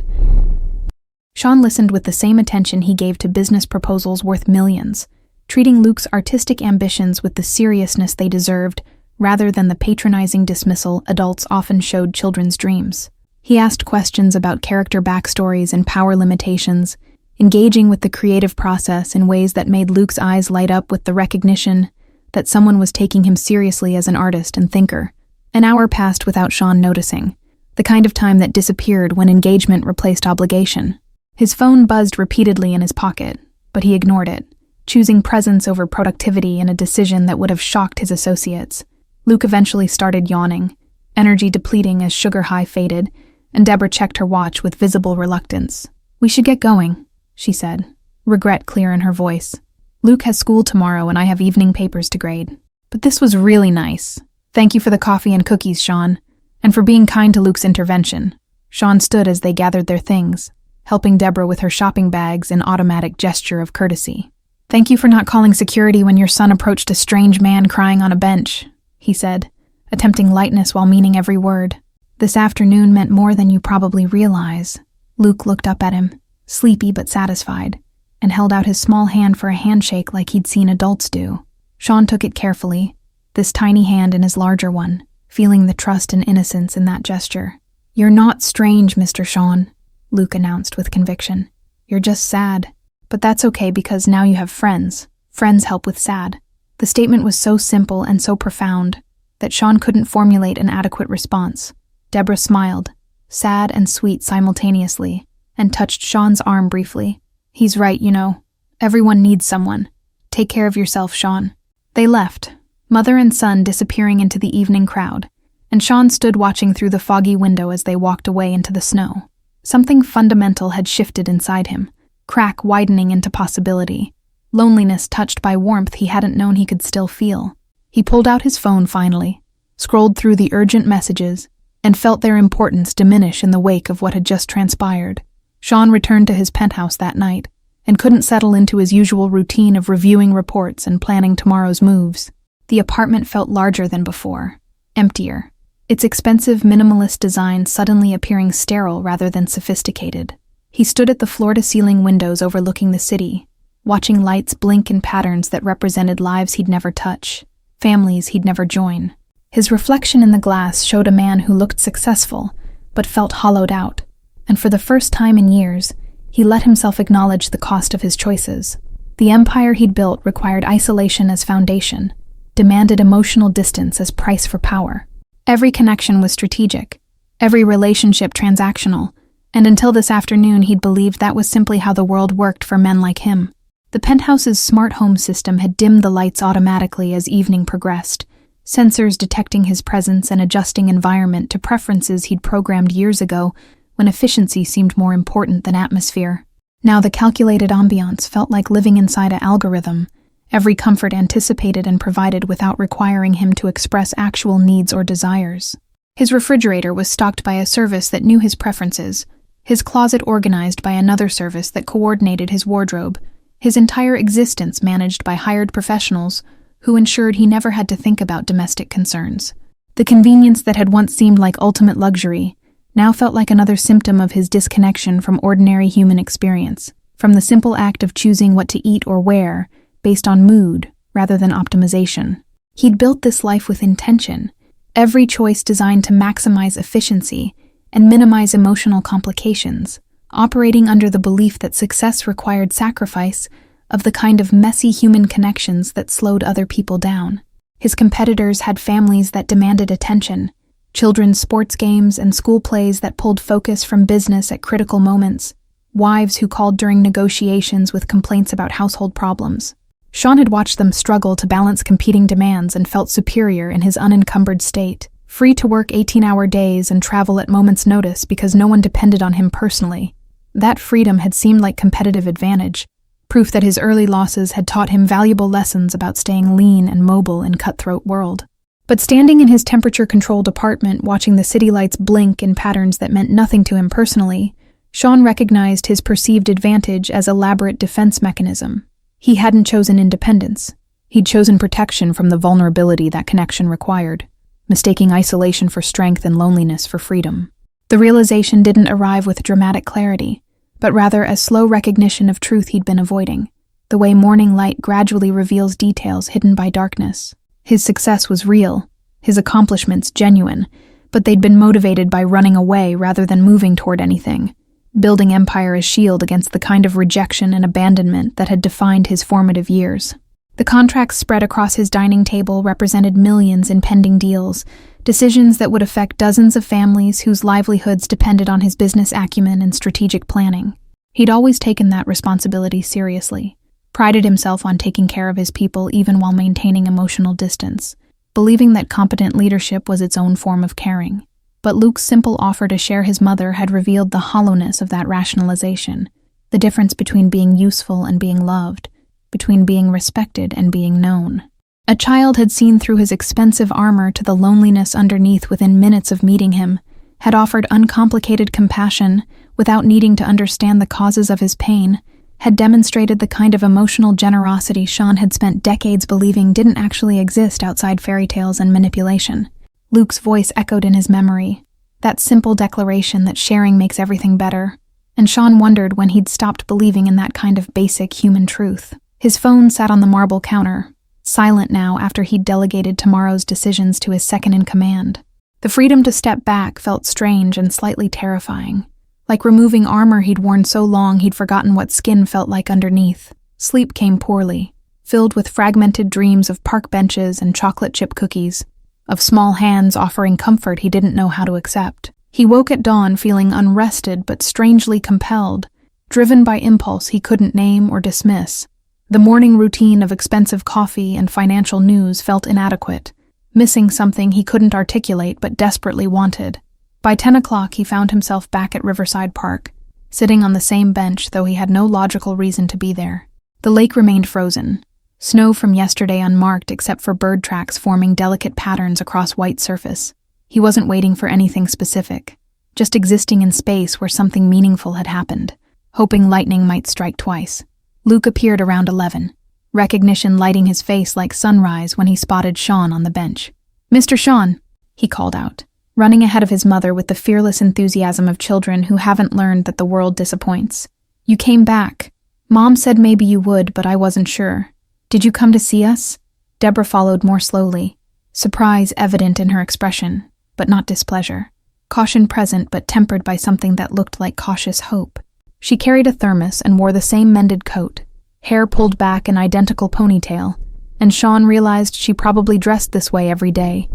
Sean listened with the same attention he gave to business proposals worth millions, treating Luke's artistic ambitions with the seriousness they deserved rather than the patronizing dismissal adults often showed children's dreams. He asked questions about character backstories and power limitations, engaging with the creative process in ways that made Luke's eyes light up with the recognition that someone was taking him seriously as an artist and thinker. An hour passed without Sean noticing, the kind of time that disappeared when engagement replaced obligation. His phone buzzed repeatedly in his pocket, but he ignored it, choosing presence over productivity in a decision that would have shocked his associates. Luke eventually started yawning, energy depleting as sugar high faded, and Deborah checked her watch with visible reluctance. "We should get going," she said, regret clear in her voice. "Luke has school tomorrow and I have evening papers to grade. But this was really nice. Thank you for the coffee and cookies, Sean, and for being kind to Luke's intervention." Sean stood as they gathered their things, helping Deborah with her shopping bags in automatic gesture of courtesy. "Thank you for not calling security when your son approached a strange man crying on a bench," he said, attempting lightness while meaning every word. "This afternoon meant more than you probably realize." Luke looked up at him, sleepy but satisfied, and held out his small hand for a handshake like he'd seen adults do. Sean took it carefully, this tiny hand in his larger one, feeling the trust and innocence in that gesture. "You're not strange, Mr. Sean," Luke announced with conviction. "You're just sad. But that's okay because now you have friends. Friends help with sad." The statement was so simple and so profound that Sean couldn't formulate an adequate response. Deborah smiled, sad and sweet simultaneously, and touched Sean's arm briefly. "He's right, you know. Everyone needs someone. Take care of yourself, Sean." They left, mother and son disappearing into the evening crowd, and Sean stood watching through the foggy window as they walked away into the snow. Something fundamental had shifted inside him, crack widening into possibility, loneliness touched by warmth he hadn't known he could still feel. He pulled out his phone finally, scrolled through the urgent messages, and felt their importance diminish in the wake of what had just transpired. Sean returned to his penthouse that night, and couldn't settle into his usual routine of reviewing reports and planning tomorrow's moves. The apartment felt larger than before, emptier, its expensive minimalist design suddenly appearing sterile rather than sophisticated. He stood at the floor-to-ceiling windows overlooking the city, watching lights blink in patterns that represented lives he'd never touch, families he'd never join. His reflection in the glass showed a man who looked successful, but felt hollowed out, and for the first time in years, he let himself acknowledge the cost of his choices. The empire he'd built required isolation as foundation, demanded emotional distance as price for power. Every connection was strategic, every relationship transactional, and until this afternoon he'd believed that was simply how the world worked for men like him. The penthouse's smart home system had dimmed the lights automatically as evening progressed, sensors detecting his presence and adjusting environment to preferences he'd programmed years ago when efficiency seemed more important than atmosphere. Now the calculated ambiance felt like living inside an algorithm, every comfort anticipated and provided without requiring him to express actual needs or desires. His refrigerator was stocked by a service that knew his preferences, his closet organized by another service that coordinated his wardrobe, his entire existence managed by hired professionals who ensured he never had to think about domestic concerns. The convenience that had once seemed like ultimate luxury now felt like another symptom of his disconnection from ordinary human experience, from the simple act of choosing what to eat or wear based on mood rather than optimization. He'd built this life with intention, every choice designed to maximize efficiency and minimize emotional complications, operating under the belief that success required sacrifice of the kind of messy human connections that slowed other people down. His competitors had families that demanded attention, children's sports games and school plays that pulled focus from business at critical moments, wives who called during negotiations with complaints about household problems. Sean had watched them struggle to balance competing demands and felt superior in his unencumbered state, free to work 18-hour days and travel at moment's notice because no one depended on him personally. That freedom had seemed like competitive advantage, proof that his early losses had taught him valuable lessons about staying lean and mobile in cutthroat world. But standing in his temperature-controlled apartment watching the city lights blink in patterns that meant nothing to him personally, Sean recognized his perceived advantage as elaborate defense mechanism. He hadn't chosen independence. He'd chosen protection from the vulnerability that connection required, mistaking isolation for strength and loneliness for freedom. The realization didn't arrive with dramatic clarity, but rather as slow recognition of truth he'd been avoiding, the way morning light gradually reveals details hidden by darkness. His success was real, his accomplishments genuine, but they'd been motivated by running away rather than moving toward anything, building empire as shield against the kind of rejection and abandonment that had defined his formative years. The contracts spread across his dining table represented millions in pending deals, decisions that would affect dozens of families whose livelihoods depended on his business acumen and strategic planning. He'd always taken that responsibility seriously, prided himself on taking care of his people even while maintaining emotional distance, believing that competent leadership was its own form of caring. But Luke's simple offer to share his mother had revealed the hollowness of that rationalization, the difference between being useful and being loved, between being respected and being known. A child had seen through his expensive armor to the loneliness underneath within minutes of meeting him, had offered uncomplicated compassion without needing to understand the causes of his pain, had demonstrated the kind of emotional generosity Sean had spent decades believing didn't actually exist outside fairy tales and manipulation. Luke's voice echoed in his memory, that simple declaration that sharing makes everything better, and Sean wondered when he'd stopped believing in that kind of basic human truth. His phone sat on the marble counter, silent now after he'd delegated tomorrow's decisions to his second-in-command. The freedom to step back felt strange and slightly terrifying, like removing armor he'd worn so long he'd forgotten what skin felt like underneath. Sleep came poorly, filled with fragmented dreams of park benches and chocolate chip cookies, of small hands offering comfort he didn't know how to accept. He woke at dawn feeling unrested but strangely compelled, driven by impulse he couldn't name or dismiss. The morning routine of expensive coffee and financial news felt inadequate, missing something he couldn't articulate but desperately wanted. By 10 o'clock, he found himself back at Riverside Park, sitting on the same bench though he had no logical reason to be there. The lake remained frozen, snow from yesterday unmarked except for bird tracks forming delicate patterns across white surface. He wasn't waiting for anything specific, just existing in space where something meaningful had happened, hoping lightning might strike twice. Luke appeared around 11, recognition lighting his face like sunrise when he spotted Sean on the bench. "Mr. Sean," he called out, running ahead of his mother with the fearless enthusiasm of children who haven't learned that the world disappoints. "You came back. Mom said maybe you would, but I wasn't sure. Did you come to see us?" Deborah followed more slowly, surprise evident in her expression, but not displeasure. Caution present but tempered by something that looked like cautious hope. She carried a thermos and wore the same mended coat, hair pulled back an identical ponytail, and Sean realized she probably dressed this way every day.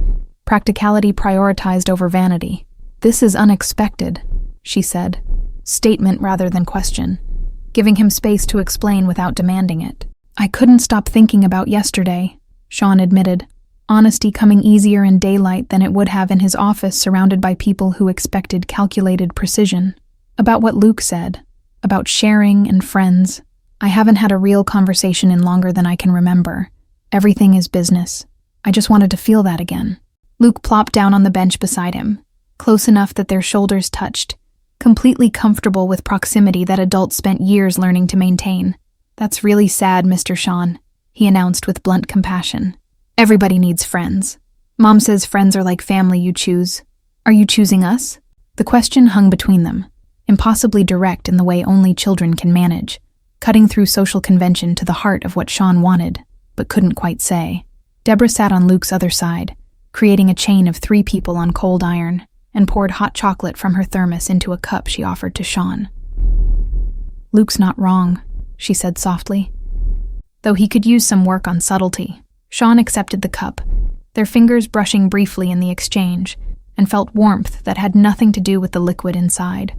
Practicality prioritized over vanity. "This is unexpected," she said, statement rather than question, giving him space to explain without demanding it. "I couldn't stop thinking about yesterday," Sean admitted, honesty coming easier in daylight than it would have in his office surrounded by people who expected calculated precision. "About what Luke said, about sharing and friends. I haven't had a real conversation in longer than I can remember. Everything is business. I just wanted to feel that again." Luke plopped down on the bench beside him, close enough that their shoulders touched, completely comfortable with proximity that adults spent years learning to maintain. "That's really sad, Mr. Sean," he announced with blunt compassion. "Everybody needs friends. Mom says friends are like family you choose. Are you choosing us?" The question hung between them, impossibly direct in the way only children can manage, cutting through social convention to the heart of what Sean wanted, but couldn't quite say. Deborah sat on Luke's other side, creating a chain of 3 people on cold iron, and poured hot chocolate from her thermos into a cup she offered to Sean. "Luke's not wrong," she said softly, though he could use some work on subtlety. Sean accepted the cup, their fingers brushing briefly in the exchange, and felt warmth that had nothing to do with the liquid inside.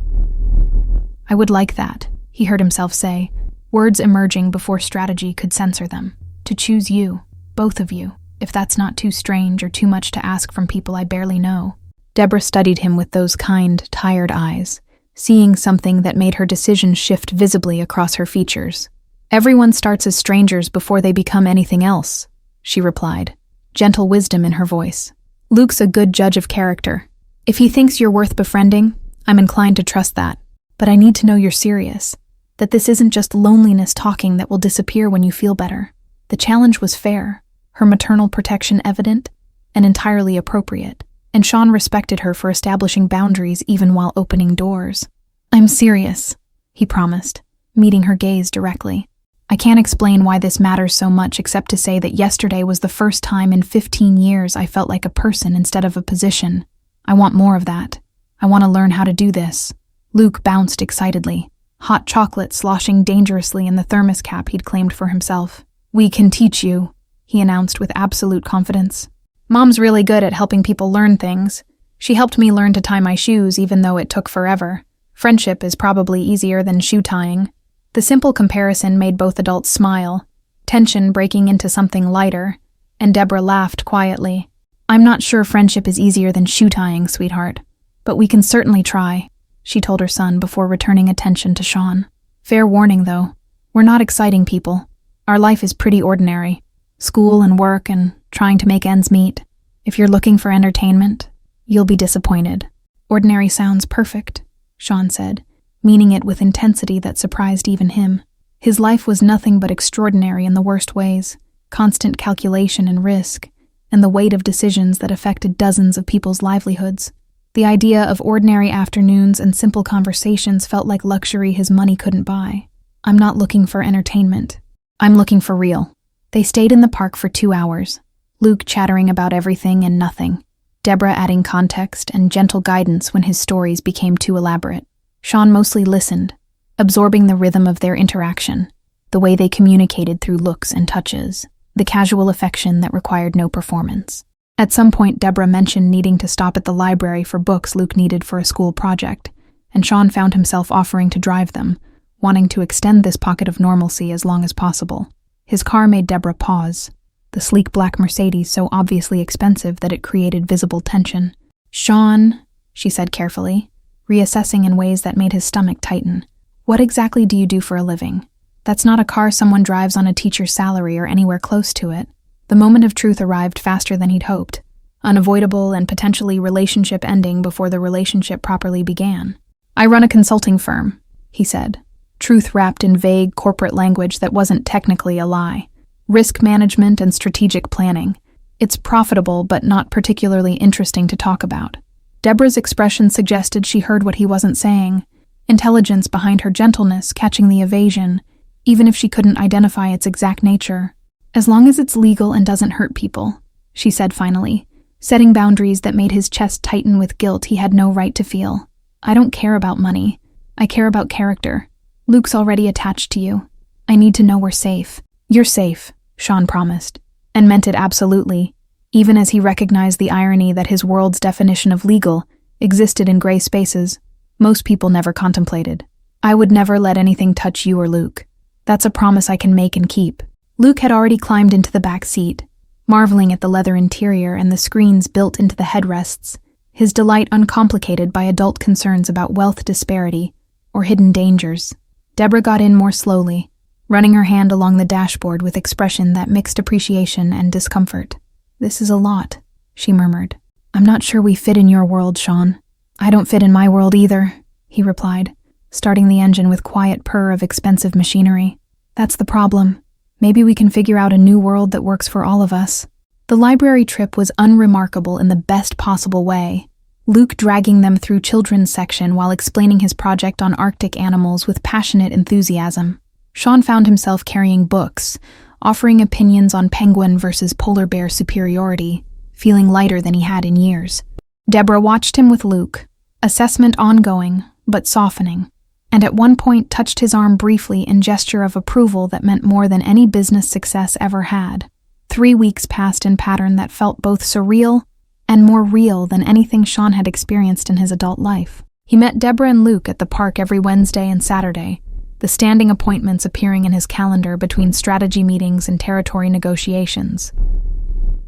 "I would like that," he heard himself say, words emerging before strategy could censor them. "To choose you, both of you, if that's not too strange or too much to ask from people I barely know." Deborah studied him with those kind, tired eyes, seeing something that made her decision shift visibly across her features. "Everyone starts as strangers before they become anything else," she replied, gentle wisdom in her voice. "Luke's a good judge of character. If he thinks you're worth befriending, I'm inclined to trust that. But I need to know you're serious, that this isn't just loneliness talking that will disappear when you feel better." The challenge was fair, her maternal protection evident, and entirely appropriate, and Sean respected her for establishing boundaries even while opening doors. "I'm serious," he promised, meeting her gaze directly. "I can't explain why this matters so much except to say that yesterday was the first time in 15 years I felt like a person instead of a position. I want more of that. I want to learn how to do this." Luke bounced excitedly, hot chocolate sloshing dangerously in the thermos cap he'd claimed for himself. "We can teach you," he announced with absolute confidence. "Mom's really good at helping people learn things. She helped me learn to tie my shoes even though it took forever. Friendship is probably easier than shoe tying." The simple comparison made both adults smile, tension breaking into something lighter, and Deborah laughed quietly. "I'm not sure friendship is easier than shoe tying, sweetheart, but we can certainly try," she told her son before returning attention to Sean. "Fair warning, though, we're not exciting people. Our life is pretty ordinary. School and work and trying to make ends meet. If you're looking for entertainment, you'll be disappointed." "Ordinary sounds perfect," Sean said, meaning it with intensity that surprised even him. His life was nothing but extraordinary in the worst ways, constant calculation and risk, and the weight of decisions that affected dozens of people's livelihoods. The idea of ordinary afternoons and simple conversations felt like luxury his money couldn't buy. "I'm not looking for entertainment. I'm looking for real." They stayed in the park for 2 hours, Luke chattering about everything and nothing, Deborah adding context and gentle guidance when his stories became too elaborate. Sean mostly listened, absorbing the rhythm of their interaction, the way they communicated through looks and touches, the casual affection that required no performance. At some point, Deborah mentioned needing to stop at the library for books Luke needed for a school project, and Sean found himself offering to drive them, wanting to extend this pocket of normalcy as long as possible. His car made Deborah pause, the sleek black Mercedes so obviously expensive that it created visible tension. "Sean," she said carefully, reassessing in ways that made his stomach tighten. "What exactly do you do for a living? That's not a car someone drives on a teacher's salary or anywhere close to it." The moment of truth arrived faster than he'd hoped, unavoidable and potentially relationship ending before the relationship properly began. "I run a consulting firm," he said, truth wrapped in vague corporate language that wasn't technically a lie. "Risk management and strategic planning. It's profitable but not particularly interesting to talk about." Deborah's expression suggested she heard what he wasn't saying, intelligence behind her gentleness catching the evasion, even if she couldn't identify its exact nature. "As long as it's legal and doesn't hurt people," she said finally, setting boundaries that made his chest tighten with guilt he had no right to feel. "I don't care about money. I care about character. Luke's already attached to you. I need to know we're safe." "You're safe," Sean promised, and meant it absolutely, even as he recognized the irony that his world's definition of legal existed in gray spaces most people never contemplated. "I would never let anything touch you or Luke. That's a promise I can make and keep." Luke had already climbed into the back seat, marveling at the leather interior and the screens built into the headrests, his delight uncomplicated by adult concerns about wealth disparity or hidden dangers. Deborah got in more slowly, running her hand along the dashboard with expression that mixed appreciation and discomfort. "This is a lot," she murmured. "I'm not sure we fit in your world, Sean." "I don't fit in my world either," he replied, starting the engine with quiet purr of expensive machinery. "That's the problem. Maybe we can figure out a new world that works for all of us." The library trip was unremarkable in the best possible way, Luke dragging them through children's section while explaining his project on Arctic animals with passionate enthusiasm. Sean found himself carrying books, offering opinions on penguin versus polar bear superiority, feeling lighter than he had in years. Deborah watched him with Luke, assessment ongoing, but softening, and at one point touched his arm briefly in gesture of approval that meant more than any business success ever had. 3 weeks passed in pattern that felt both surreal and more real than anything Sean had experienced in his adult life. He met Deborah and Luke at the park every Wednesday and Saturday, the standing appointments appearing in his calendar between strategy meetings and territory negotiations.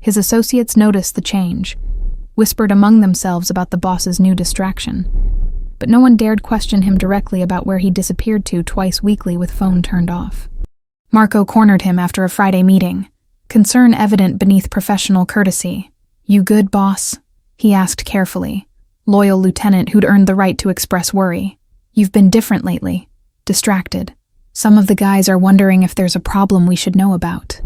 His associates noticed the change, whispered among themselves about the boss's new distraction, but no one dared question him directly about where he disappeared to twice weekly with phone turned off. Marco cornered him after a Friday meeting, concern evident beneath professional courtesy. "You good, boss?" he asked carefully, loyal lieutenant who'd earned the right to express worry. "You've been different lately, distracted. Some of the guys are wondering if there's a problem we should know about."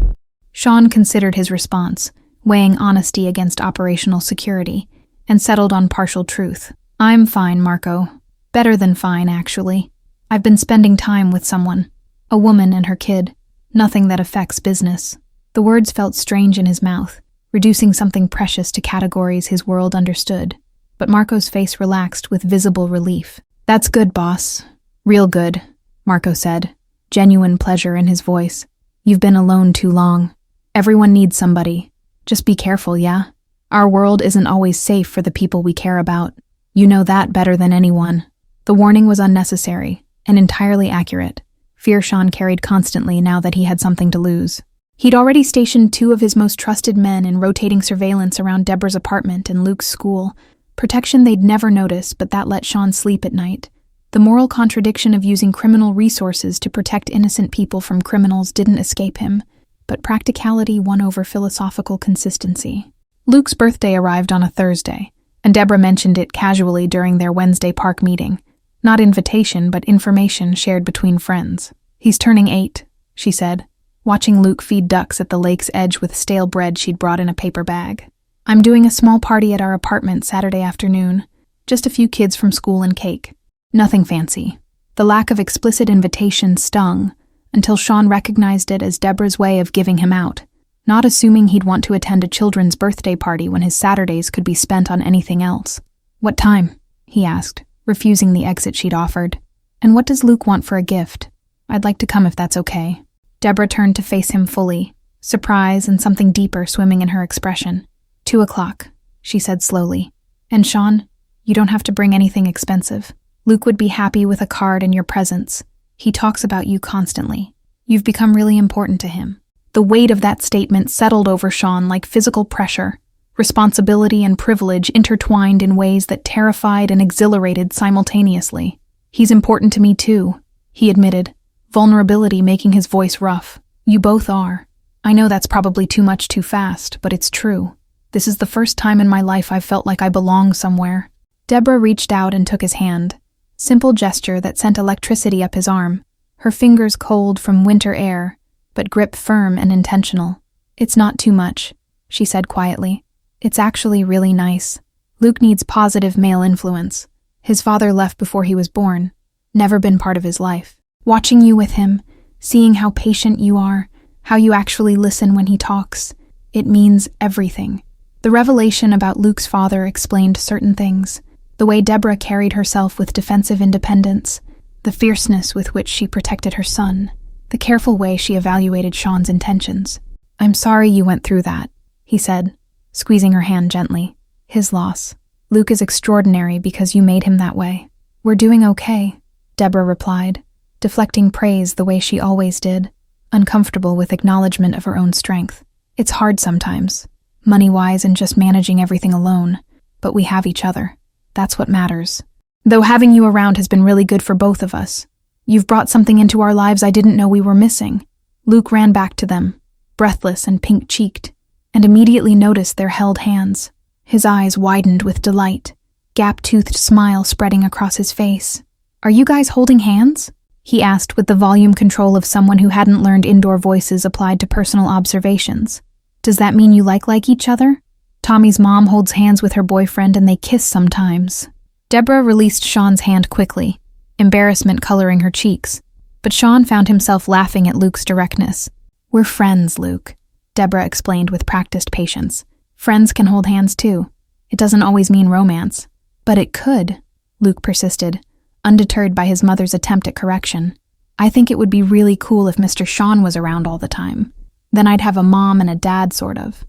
Sean considered his response, weighing honesty against operational security, and settled on partial truth. "I'm fine, Marco. Better than fine, actually. I've been spending time with someone, a woman and her kid. Nothing that affects business." The words felt strange in his mouth, reducing something precious to categories his world understood, but Marco's face relaxed with visible relief. "That's good, boss. Real good," Marco said, genuine pleasure in his voice. "You've been alone too long. Everyone needs somebody. Just be careful, yeah? Our world isn't always safe for the people we care about. You know that better than anyone." The warning was unnecessary and entirely accurate. Fear Sean carried constantly now that he had something to lose. He'd already stationed 2 of his most trusted men in rotating surveillance around Deborah's apartment and Luke's school, protection they'd never notice, but that let Sean sleep at night. The moral contradiction of using criminal resources to protect innocent people from criminals didn't escape him, but practicality won over philosophical consistency. Luke's birthday arrived on a Thursday, and Deborah mentioned it casually during their Wednesday park meeting. Not invitation, but information shared between friends. "He's turning 8, she said, watching Luke feed ducks at the lake's edge with stale bread she'd brought in a paper bag. "I'm doing a small party at our apartment Saturday afternoon. Just a few kids from school and cake. Nothing fancy." The lack of explicit invitation stung, until Sean recognized it as Deborah's way of giving him out, not assuming he'd want to attend a children's birthday party when his Saturdays could be spent on anything else. "What time?" he asked, refusing the exit she'd offered. "And what does Luke want for a gift? I'd like to come if that's okay." Deborah turned to face him fully, surprise and something deeper swimming in her expression. 2 o'clock, she said slowly. "And Sean, you don't have to bring anything expensive. Luke would be happy with a card and your presence. He talks about you constantly. You've become really important to him." The weight of that statement settled over Sean like physical pressure. Responsibility and privilege intertwined in ways that terrified and exhilarated simultaneously. "He's important to me too," he admitted, vulnerability making his voice rough. "You both are. I know that's probably too much too fast, but it's true. This is the first time in my life I've felt like I belong somewhere." Deborah reached out and took his hand. Simple gesture that sent electricity up his arm, her fingers cold from winter air, but grip firm and intentional. "It's not too much," she said quietly. "It's actually really nice. Luke needs positive male influence. His father left before he was born, never been part of his life. Watching you with him, seeing how patient you are, how you actually listen when he talks, it means everything." The revelation about Luke's father explained certain things. The way Deborah carried herself with defensive independence, the fierceness with which she protected her son, the careful way she evaluated Sean's intentions. "I'm sorry you went through that," he said, squeezing her hand gently. "His loss. Luke is extraordinary because you made him that way." "We're doing okay," Deborah replied, deflecting praise the way she always did, uncomfortable with acknowledgement of her own strength. "It's hard sometimes, money-wise and just managing everything alone, but we have each other. That's what matters. Though having you around has been really good for both of us. You've brought something into our lives I didn't know we were missing." Luke ran back to them, breathless and pink-cheeked, and immediately noticed their held hands. His eyes widened with delight, gap-toothed smile spreading across his face. "Are you guys holding hands?" he asked with the volume control of someone who hadn't learned indoor voices applied to personal observations. "Does that mean you like each other? Tommy's mom holds hands with her boyfriend and they kiss sometimes." Deborah released Sean's hand quickly, embarrassment coloring her cheeks, but Sean found himself laughing at Luke's directness. "We're friends, Luke," Deborah explained with practiced patience. "Friends can hold hands too. It doesn't always mean romance." "But it could," Luke persisted, undeterred by his mother's attempt at correction. "I think it would be really cool if Mr. Sean was around all the time. Then I'd have a mom and a dad, sort of.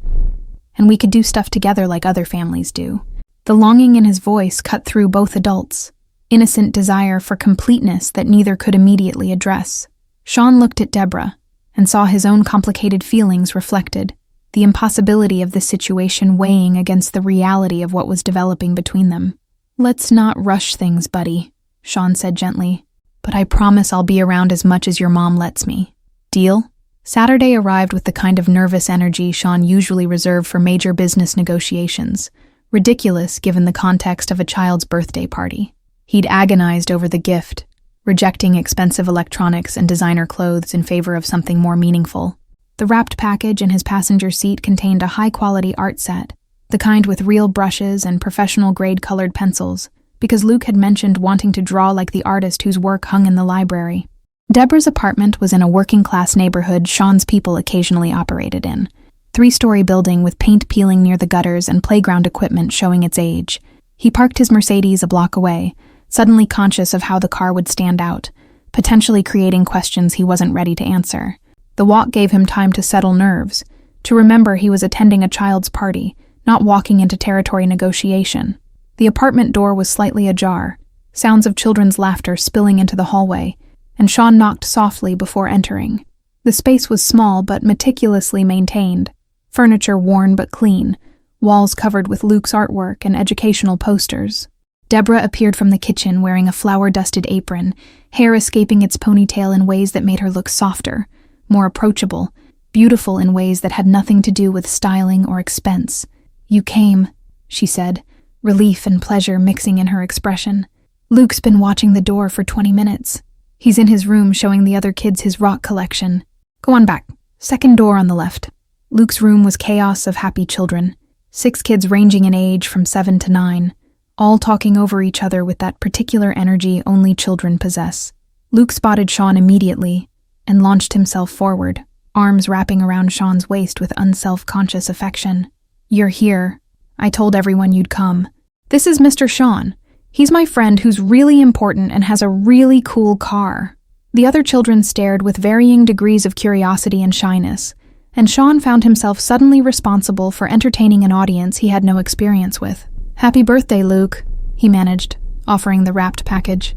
And we could do stuff together like other families do." The longing in his voice cut through both adults, innocent desire for completeness that neither could immediately address. Sean looked at Deborah and saw his own complicated feelings reflected, the impossibility of this situation weighing against the reality of what was developing between them. "Let's not rush things, buddy," Sean said gently, "but I promise I'll be around as much as your mom lets me. Deal?" Saturday arrived with the kind of nervous energy Sean usually reserved for major business negotiations, ridiculous given the context of a child's birthday party. He'd agonized over the gift, rejecting expensive electronics and designer clothes in favor of something more meaningful. The wrapped package in his passenger seat contained a high-quality art set, the kind with real brushes and professional-grade colored pencils, because Luke had mentioned wanting to draw like the artist whose work hung in the library. Deborah's apartment was in a working-class neighborhood Sean's people occasionally operated in. 3-story building with paint peeling near the gutters and playground equipment showing its age. He parked his Mercedes a block away, suddenly conscious of how the car would stand out, potentially creating questions he wasn't ready to answer. The walk gave him time to settle nerves, to remember he was attending a child's party, not walking into territory negotiation. The apartment door was slightly ajar, sounds of children's laughter spilling into the hallway, and Sean knocked softly before entering. The space was small but meticulously maintained, furniture worn but clean, walls covered with Luke's artwork and educational posters. Deborah appeared from the kitchen wearing a flour-dusted apron, hair escaping its ponytail in ways that made her look softer, more approachable, beautiful in ways that had nothing to do with styling or expense. "You came," she said, relief and pleasure mixing in her expression. "Luke's been watching the door for 20 minutes. He's in his room showing the other kids his rock collection. Go on back. Second door on the left." Luke's room was chaos of happy children, 6 kids ranging in age from 7 to 9, all talking over each other with that particular energy only children possess. Luke spotted Sean immediately and launched himself forward, arms wrapping around Sean's waist with unself-conscious affection. "You're here. I told everyone you'd come. This is Mr. Sean. He's my friend who's really important and has a really cool car." The other children stared with varying degrees of curiosity and shyness, and Sean found himself suddenly responsible for entertaining an audience he had no experience with. "Happy birthday, Luke," he managed, offering the wrapped package.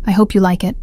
"I hope you like it."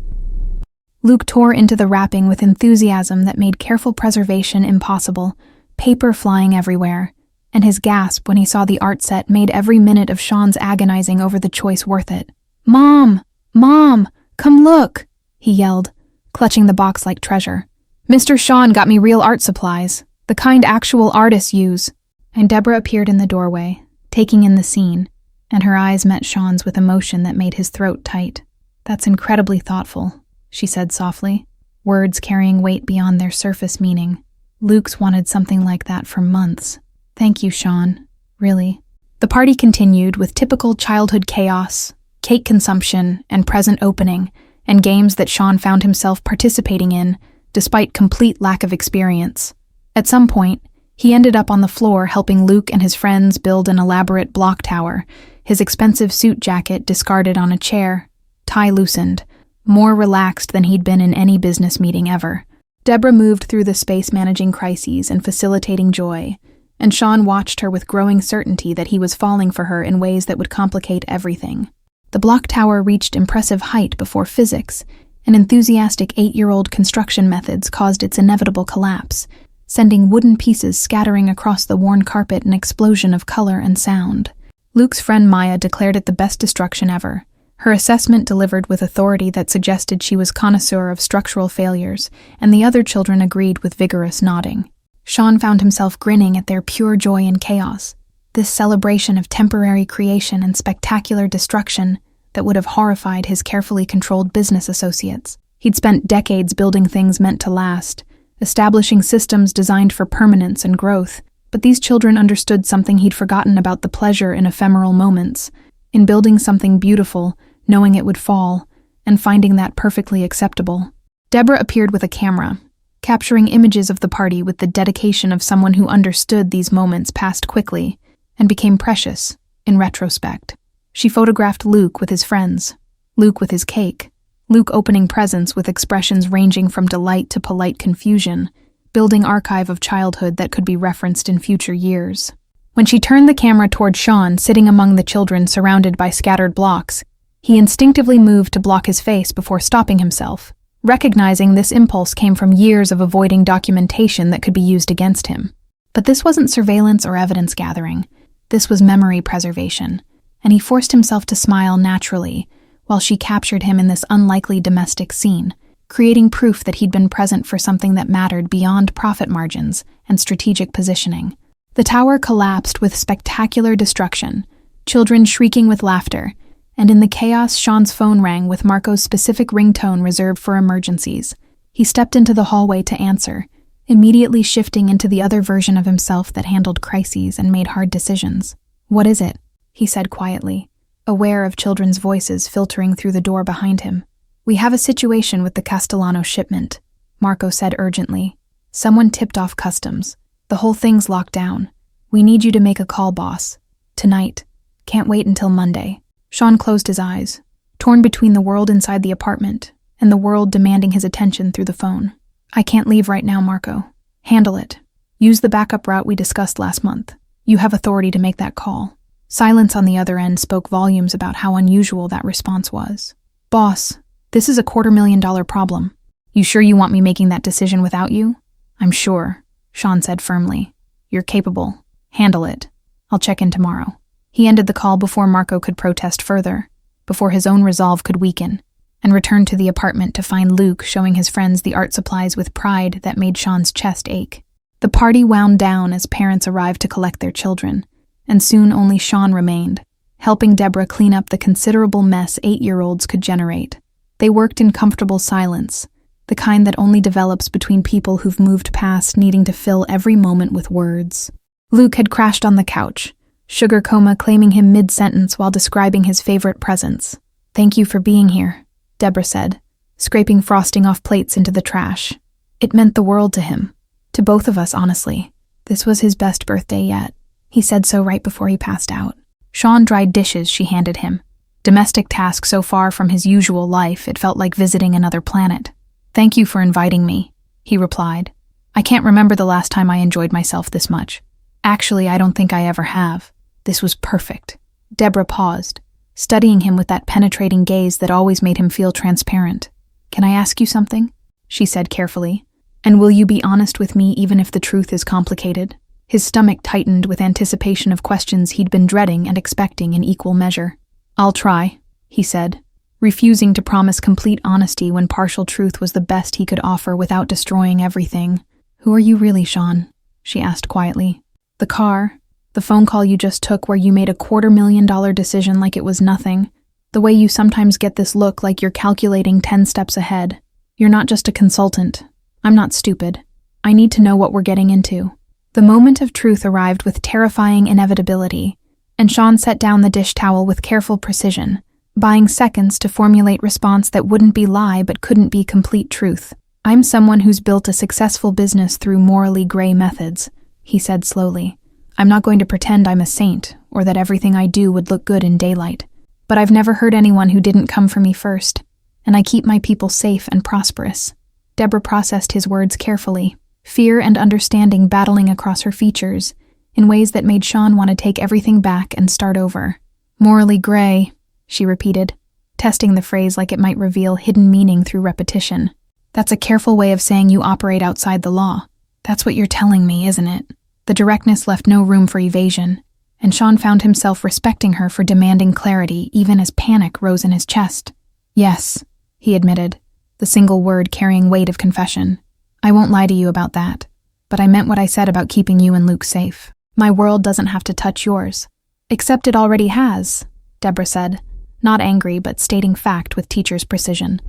Luke tore into the wrapping with enthusiasm that made careful preservation impossible, paper flying everywhere, and his gasp when he saw the art set made every minute of Sean's agonizing over the choice worth it. "Mom! Mom! Come look!" he yelled, clutching the box like treasure. "Mr. Sean got me real art supplies, the kind actual artists use." And Deborah appeared in the doorway, taking in the scene, and her eyes met Sean's with emotion that made his throat tight. "That's incredibly thoughtful," she said softly, words carrying weight beyond their surface meaning. "Luke's wanted something like that for months. Thank you, Sean. Really." The party continued with typical childhood chaos, cake consumption, and present opening, and games that Sean found himself participating in, despite complete lack of experience. At some point, he ended up on the floor helping Luke and his friends build an elaborate block tower, his expensive suit jacket discarded on a chair, tie loosened, more relaxed than he'd been in any business meeting ever. Deborah moved through the space managing crises and facilitating joy, and Sean watched her with growing certainty that he was falling for her in ways that would complicate everything. The block tower reached impressive height before physics and enthusiastic 8-year-old construction methods caused its inevitable collapse, sending wooden pieces scattering across the worn carpet in an explosion of color and sound. Luke's friend Maya declared it the best destruction ever, her assessment delivered with authority that suggested she was connoisseur of structural failures, and the other children agreed with vigorous nodding. Sean found himself grinning at their pure joy in chaos, this celebration of temporary creation and spectacular destruction that would have horrified his carefully controlled business associates. He'd spent decades building things meant to last, establishing systems designed for permanence and growth, but these children understood something he'd forgotten about: the pleasure in ephemeral moments, in building something beautiful, knowing it would fall, and finding that perfectly acceptable. Deborah appeared with a camera, capturing images of the party with the dedication of someone who understood these moments passed quickly and became precious in retrospect. She photographed Luke with his friends, Luke with his cake, Luke opening presents with expressions ranging from delight to polite confusion, building archive of childhood that could be referenced in future years. When she turned the camera toward Sean sitting among the children surrounded by scattered blocks, he instinctively moved to block his face before stopping himself, recognizing this impulse came from years of avoiding documentation that could be used against him. But this wasn't surveillance or evidence gathering. This was memory preservation, and he forced himself to smile naturally while she captured him in this unlikely domestic scene, creating proof that he'd been present for something that mattered beyond profit margins and strategic positioning. The tower collapsed with spectacular destruction, children shrieking with laughter, and in the chaos, Sean's phone rang with Marco's specific ringtone reserved for emergencies. He stepped into the hallway to answer, immediately shifting into the other version of himself that handled crises and made hard decisions. "What is it?" he said quietly, aware of children's voices filtering through the door behind him. "We have a situation with the Castellano shipment," Marco said urgently. "Someone tipped off customs. The whole thing's locked down. We need you to make a call, boss. Tonight. Can't wait until Monday." Sean closed his eyes, torn between the world inside the apartment and the world demanding his attention through the phone. "I can't leave right now, Marco. Handle it. Use the backup route we discussed last month. You have authority to make that call." Silence on the other end spoke volumes about how unusual that response was. "Boss, this is a $250,000 problem. You sure you want me making that decision without you?" "I'm sure," Sean said firmly. "You're capable. Handle it. I'll check in tomorrow." He ended the call before Marco could protest further, before his own resolve could weaken, and returned to the apartment to find Luke showing his friends the art supplies with pride that made Sean's chest ache. The party wound down as parents arrived to collect their children, and soon only Sean remained, helping Deborah clean up the considerable mess 8-year-olds could generate. They worked in comfortable silence, the kind that only develops between people who've moved past needing to fill every moment with words. Luke had crashed on the couch, sugar coma claiming him mid-sentence while describing his favorite presents. "Thank you for being here," Deborah said, scraping frosting off plates into the trash. It meant the world to him. To both of us, honestly. This was his best birthday yet. He said so right before he passed out. Sean dried dishes she handed him. Domestic task so far from his usual life, it felt like visiting another planet. "Thank you for inviting me," he replied. "I can't remember the last time I enjoyed myself this much. Actually, I don't think I ever have. This was perfect." Deborah paused, studying him with that penetrating gaze that always made him feel transparent. "Can I ask you something?" she said carefully. "And will you be honest with me even if the truth is complicated?" His stomach tightened with anticipation of questions he'd been dreading and expecting in equal measure. "I'll try," he said, refusing to promise complete honesty when partial truth was the best he could offer without destroying everything. "Who are you really, Sean?" she asked quietly. "The car, the phone call you just took where you made a $250,000 decision like it was nothing, the way you sometimes get this look like you're calculating 10 steps ahead. You're not just a consultant. I'm not stupid. I need to know what we're getting into." The moment of truth arrived with terrifying inevitability, and Sean set down the dish towel with careful precision, buying seconds to formulate response that wouldn't be lie but couldn't be complete truth. "I'm someone who's built a successful business through morally gray methods," he said slowly. "I'm not going to pretend I'm a saint or that everything I do would look good in daylight. But I've never hurt anyone who didn't come for me first, and I keep my people safe and prosperous." Deborah processed his words carefully, fear and understanding battling across her features in ways that made Sean want to take everything back and start over. "Morally gray," she repeated, testing the phrase like it might reveal hidden meaning through repetition. "That's a careful way of saying you operate outside the law. That's what you're telling me, isn't it?" The directness left no room for evasion, and Sean found himself respecting her for demanding clarity even as panic rose in his chest. "Yes," he admitted, the single word carrying weight of confession. "I won't lie to you about that, but I meant what I said about keeping you and Luke safe. My world doesn't have to touch yours." "Except it already has," Deborah said, not angry but stating fact with teacher's precision.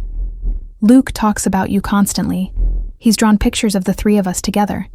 "Luke talks about you constantly. He's drawn pictures of the three of us together.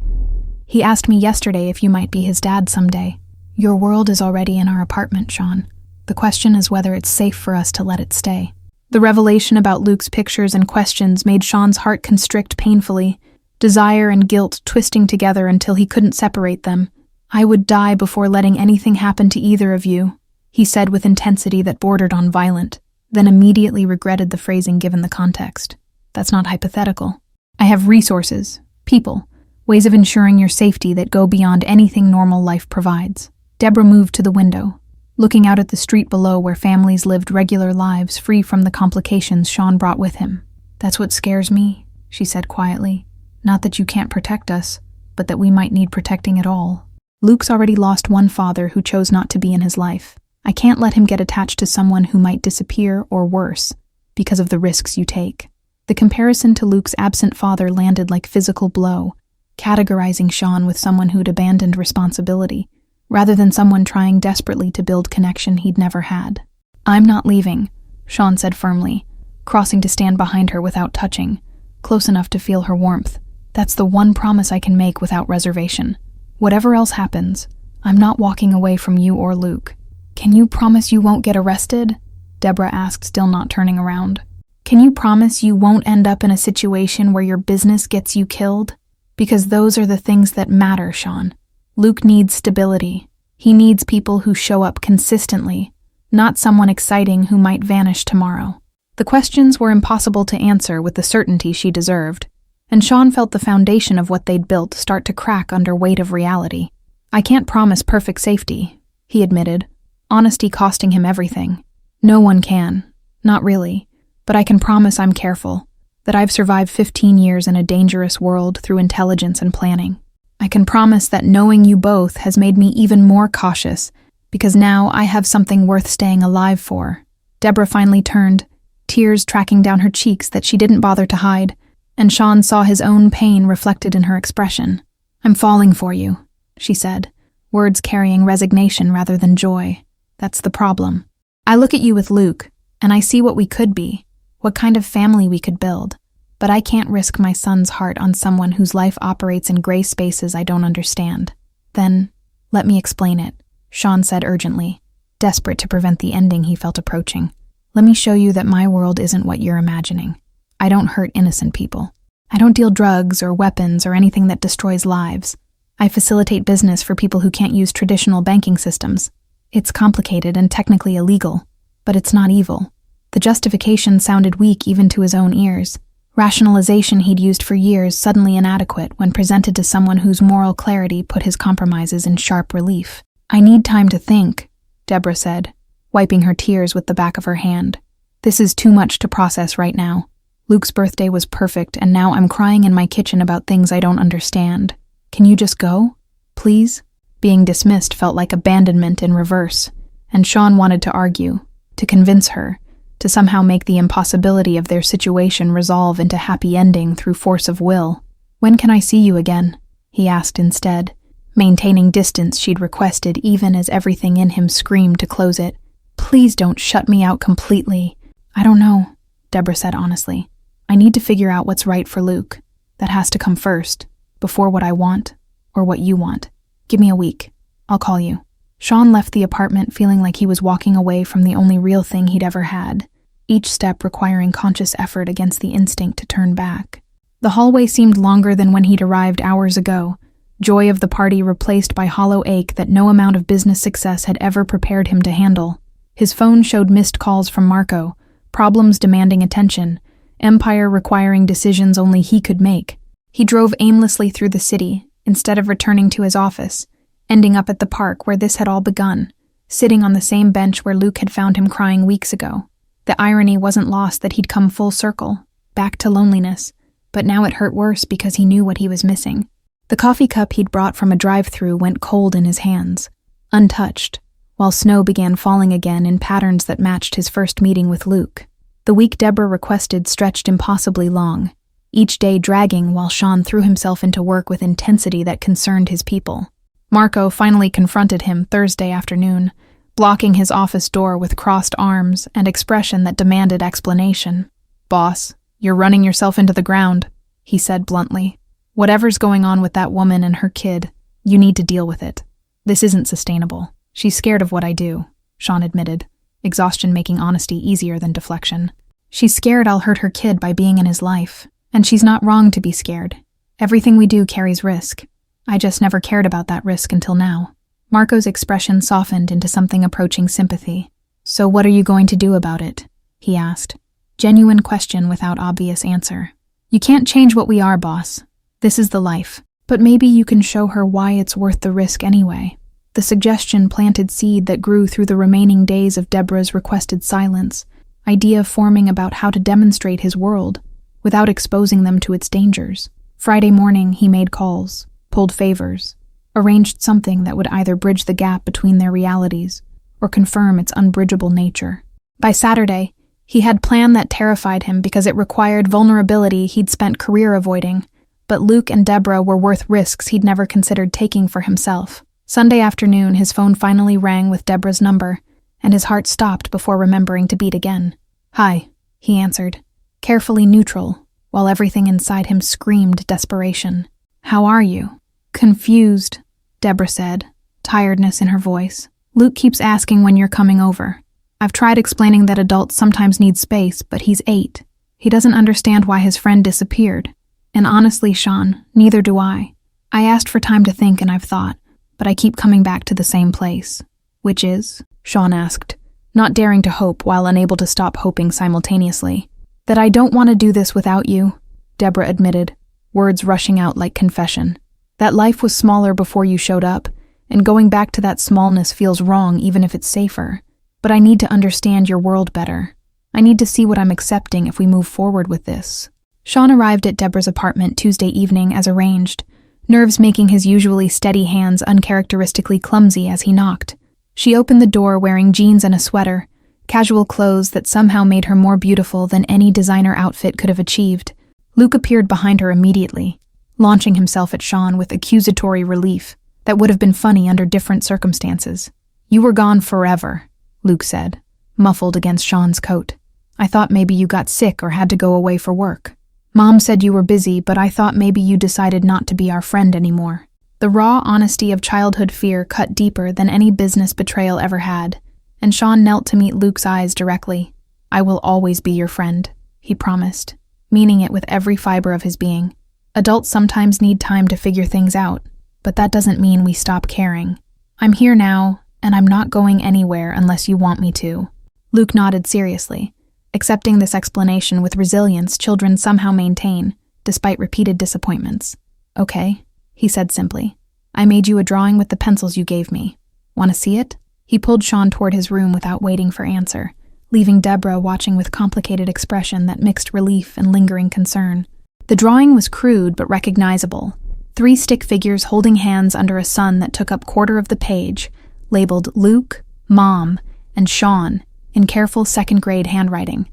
He asked me yesterday if you might be his dad someday. Your world is already in our apartment, Sean. The question is whether it's safe for us to let it stay." The revelation about Luke's pictures and questions made Sean's heart constrict painfully, desire and guilt twisting together until he couldn't separate them. "I would die before letting anything happen to either of you," he said with intensity that bordered on violent, then immediately regretted the phrasing given the context. "That's not hypothetical. I have resources, people, ways of ensuring your safety that go beyond anything normal life provides." Deborah moved to the window, looking out at the street below where families lived regular lives free from the complications Sean brought with him. "That's what scares me," she said quietly. "Not that you can't protect us, but that we might need protecting at all. Luke's already lost one father who chose not to be in his life. I can't let him get attached to someone who might disappear or worse because of the risks you take." The comparison to Luke's absent father landed like physical blow, categorizing Sean with someone who'd abandoned responsibility, rather than someone trying desperately to build connection he'd never had. "I'm not leaving," Sean said firmly, crossing to stand behind her without touching, close enough to feel her warmth. "That's the one promise I can make without reservation. Whatever else happens, I'm not walking away from you or Luke." "Can you promise you won't get arrested?" Deborah asked, still not turning around. "Can you promise you won't end up in a situation where your business gets you killed? Because those are the things that matter, Sean. Luke needs stability. He needs people who show up consistently, not someone exciting who might vanish tomorrow." The questions were impossible to answer with the certainty she deserved, and Sean felt the foundation of what they'd built start to crack under weight of reality. "I can't promise perfect safety," he admitted, honesty costing him everything. "No one can. Not really. But I can promise I'm careful, that I've survived 15 years in a dangerous world through intelligence and planning. I can promise that knowing you both has made me even more cautious, because now I have something worth staying alive for." Deborah finally turned, tears tracking down her cheeks that she didn't bother to hide, and Sean saw his own pain reflected in her expression. "I'm falling for you," she said, words carrying resignation rather than joy. "That's the problem. I look at you with Luke, and I see what we could be, what kind of family we could build. But I can't risk my son's heart on someone whose life operates in gray spaces I don't understand." "Then, let me explain it," Sean said urgently, desperate to prevent the ending he felt approaching. "Let me show you that my world isn't what you're imagining. I don't hurt innocent people. I don't deal drugs or weapons or anything that destroys lives. I facilitate business for people who can't use traditional banking systems. It's complicated and technically illegal, but it's not evil." The justification sounded weak even to his own ears. Rationalization he'd used for years suddenly inadequate when presented to someone whose moral clarity put his compromises in sharp relief. "I need time to think," Deborah said, wiping her tears with the back of her hand. "This is too much to process right now. Luke's birthday was perfect, and now I'm crying in my kitchen about things I don't understand. Can you just go? Please? Being dismissed felt like abandonment in reverse, and Sean wanted to argue, to convince her, to somehow make the impossibility of their situation resolve into happy ending through force of will. When can I see you again? He asked instead, maintaining distance she'd requested even as everything in him screamed to close it. Please don't shut me out completely. I don't know, Deborah said honestly. I need to figure out what's right for Luke. That has to come first, before what I want, or what you want. Give me a week. I'll call you. Sean left the apartment feeling like he was walking away from the only real thing he'd ever had, each step requiring conscious effort against the instinct to turn back. The hallway seemed longer than when he'd arrived hours ago, joy of the party replaced by hollow ache that no amount of business success had ever prepared him to handle. His phone showed missed calls from Marco, problems demanding attention, empire requiring decisions only he could make. He drove aimlessly through the city, instead of returning to his office, ending up at the park where this had all begun, sitting on the same bench where Luke had found him crying weeks ago. The irony wasn't lost that he'd come full circle, back to loneliness, but now it hurt worse because he knew what he was missing. The coffee cup he'd brought from a drive-thru went cold in his hands, untouched, while snow began falling again in patterns that matched his first meeting with Luke. The week Deborah requested stretched impossibly long, each day dragging while Sean threw himself into work with intensity that concerned his people. Marco finally confronted him Thursday afternoon, blocking his office door with crossed arms and expression that demanded explanation. Boss, you're running yourself into the ground, he said bluntly. Whatever's going on with that woman and her kid, you need to deal with it. This isn't sustainable. She's scared of what I do, Sean admitted, exhaustion making honesty easier than deflection. She's scared I'll hurt her kid by being in his life, and she's not wrong to be scared. Everything we do carries risk. I just never cared about that risk until now. Marco's expression softened into something approaching sympathy. So what are you going to do about it? He asked. Genuine question without obvious answer. You can't change what we are, boss. This is the life. But maybe you can show her why it's worth the risk anyway. The suggestion planted seed that grew through the remaining days of Deborah's requested silence, idea forming about how to demonstrate his world, without exposing them to its dangers. Friday morning, he made calls, pulled favors, arranged something that would either bridge the gap between their realities or confirm its unbridgeable nature. By Saturday, he had planned that terrified him because it required vulnerability he'd spent career avoiding, but Luke and Deborah were worth risks he'd never considered taking for himself. Sunday afternoon, his phone finally rang with Deborah's number, and his heart stopped before remembering to beat again. Hi, he answered, carefully neutral, while everything inside him screamed desperation. How are you? Confused, Deborah said, tiredness in her voice. Luke keeps asking when you're coming over. I've tried explaining that adults sometimes need space, but he's 8. He doesn't understand why his friend disappeared. And honestly, Sean, neither do I. I asked for time to think and I've thought, but I keep coming back to the same place. Which is? Sean asked, not daring to hope while unable to stop hoping simultaneously. That I don't want to do this without you, Deborah admitted, words rushing out like confession. That life was smaller before you showed up, and going back to that smallness feels wrong even if it's safer. But I need to understand your world better. I need to see what I'm accepting if we move forward with this. Sean arrived at Deborah's apartment Tuesday evening as arranged, nerves making his usually steady hands uncharacteristically clumsy as he knocked. She opened the door wearing jeans and a sweater, casual clothes that somehow made her more beautiful than any designer outfit could have achieved. Luke appeared behind her immediately, launching himself at Sean with accusatory relief that would have been funny under different circumstances. You were gone forever, Luke said, muffled against Sean's coat. I thought maybe you got sick or had to go away for work. Mom said you were busy, but I thought maybe you decided not to be our friend anymore. The raw honesty of childhood fear cut deeper than any business betrayal ever had, and Sean knelt to meet Luke's eyes directly. I will always be your friend, he promised, meaning it with every fiber of his being. Adults sometimes need time to figure things out, but that doesn't mean we stop caring. I'm here now, and I'm not going anywhere unless you want me to. Luke nodded seriously, accepting this explanation with resilience children somehow maintain, despite repeated disappointments. Okay, he said simply. I made you a drawing with the pencils you gave me. Want to see it? He pulled Sean toward his room without waiting for answer, leaving Deborah watching with complicated expression that mixed relief and lingering concern. The drawing was crude but recognizable. 3 stick figures holding hands under a sun that took up quarter of the page, labeled Luke, Mom, and Sean, in careful second-grade handwriting.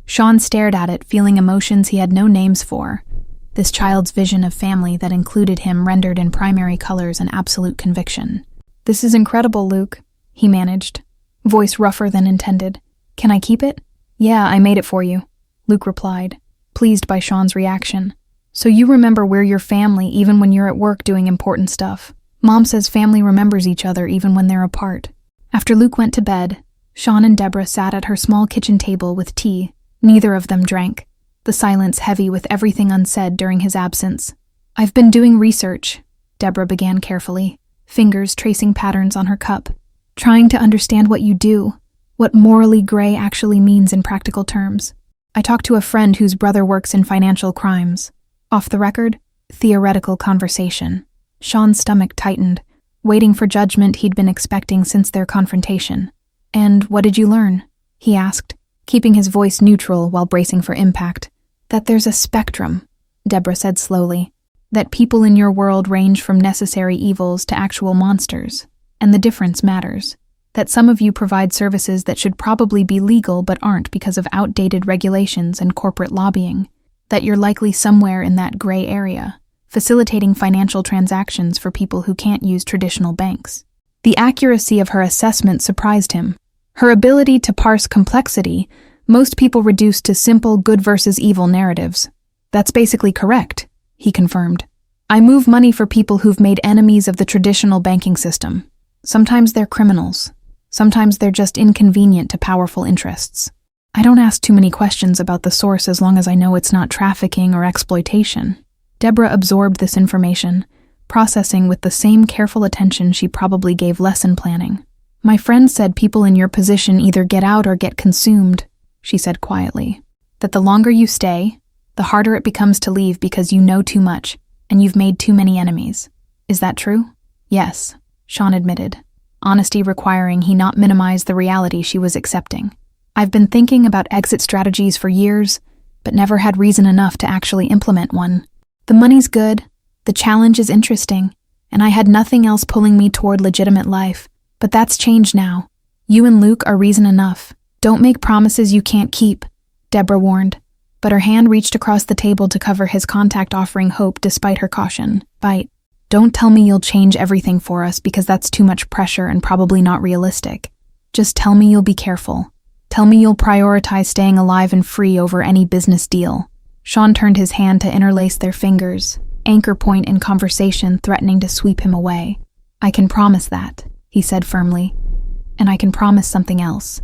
Sean stared at it, feeling emotions he had no names for. This child's vision of family that included him rendered in primary colors an absolute conviction. "This is incredible, Luke," he managed, voice rougher than intended. "Can I keep it?" "Yeah, I made it for you," Luke replied, pleased by Sean's reaction. "So you remember we're your family even when you're at work doing important stuff. Mom says family remembers each other even when they're apart." After Luke went to bed, Sean and Deborah sat at her small kitchen table with tea. Neither of them drank, the silence heavy with everything unsaid during his absence. "I've been doing research," Deborah began carefully, fingers tracing patterns on her cup, "trying to understand what you do, what morally gray actually means in practical terms. I talked to a friend whose brother works in financial crimes. Off the record, theoretical conversation." Sean's stomach tightened, waiting for judgment he'd been expecting since their confrontation. "And what did you learn?" he asked, keeping his voice neutral while bracing for impact. "That there's a spectrum," Deborah said slowly. "That people in your world range from necessary evils to actual monsters, and the difference matters. That some of you provide services that should probably be legal but aren't because of outdated regulations and corporate lobbying. That you're likely somewhere in that gray area, facilitating financial transactions for people who can't use traditional banks." The accuracy of her assessment surprised him. Her ability to parse complexity, most people reduce to simple good versus evil narratives. "That's basically correct," he confirmed. "I move money for people who've made enemies of the traditional banking system. Sometimes they're criminals. Sometimes they're just inconvenient to powerful interests. I don't ask too many questions about the source as long as I know it's not trafficking or exploitation." Deborah absorbed this information, processing with the same careful attention she probably gave lesson planning. "My friend said people in your position either get out or get consumed," she said quietly. "That the longer you stay, the harder it becomes to leave because you know too much, and you've made too many enemies. Is that true?" "Yes," Sean admitted, honesty requiring he not minimize the reality she was accepting. "I've been thinking about exit strategies for years, but never had reason enough to actually implement one. The money's good, the challenge is interesting, and I had nothing else pulling me toward legitimate life. But that's changed now. You and Luke are reason enough. Don't make promises you can't keep," Deborah warned, but her hand reached across the table to cover his contact, offering hope despite her caution. "Bite. Don't tell me you'll change everything for us because that's too much pressure and probably not realistic. Just tell me you'll be careful. Tell me you'll prioritize staying alive and free over any business deal." Sean turned his hand to interlace their fingers, anchor point in conversation threatening to sweep him away. "I can promise that," he said firmly. "And I can promise something else.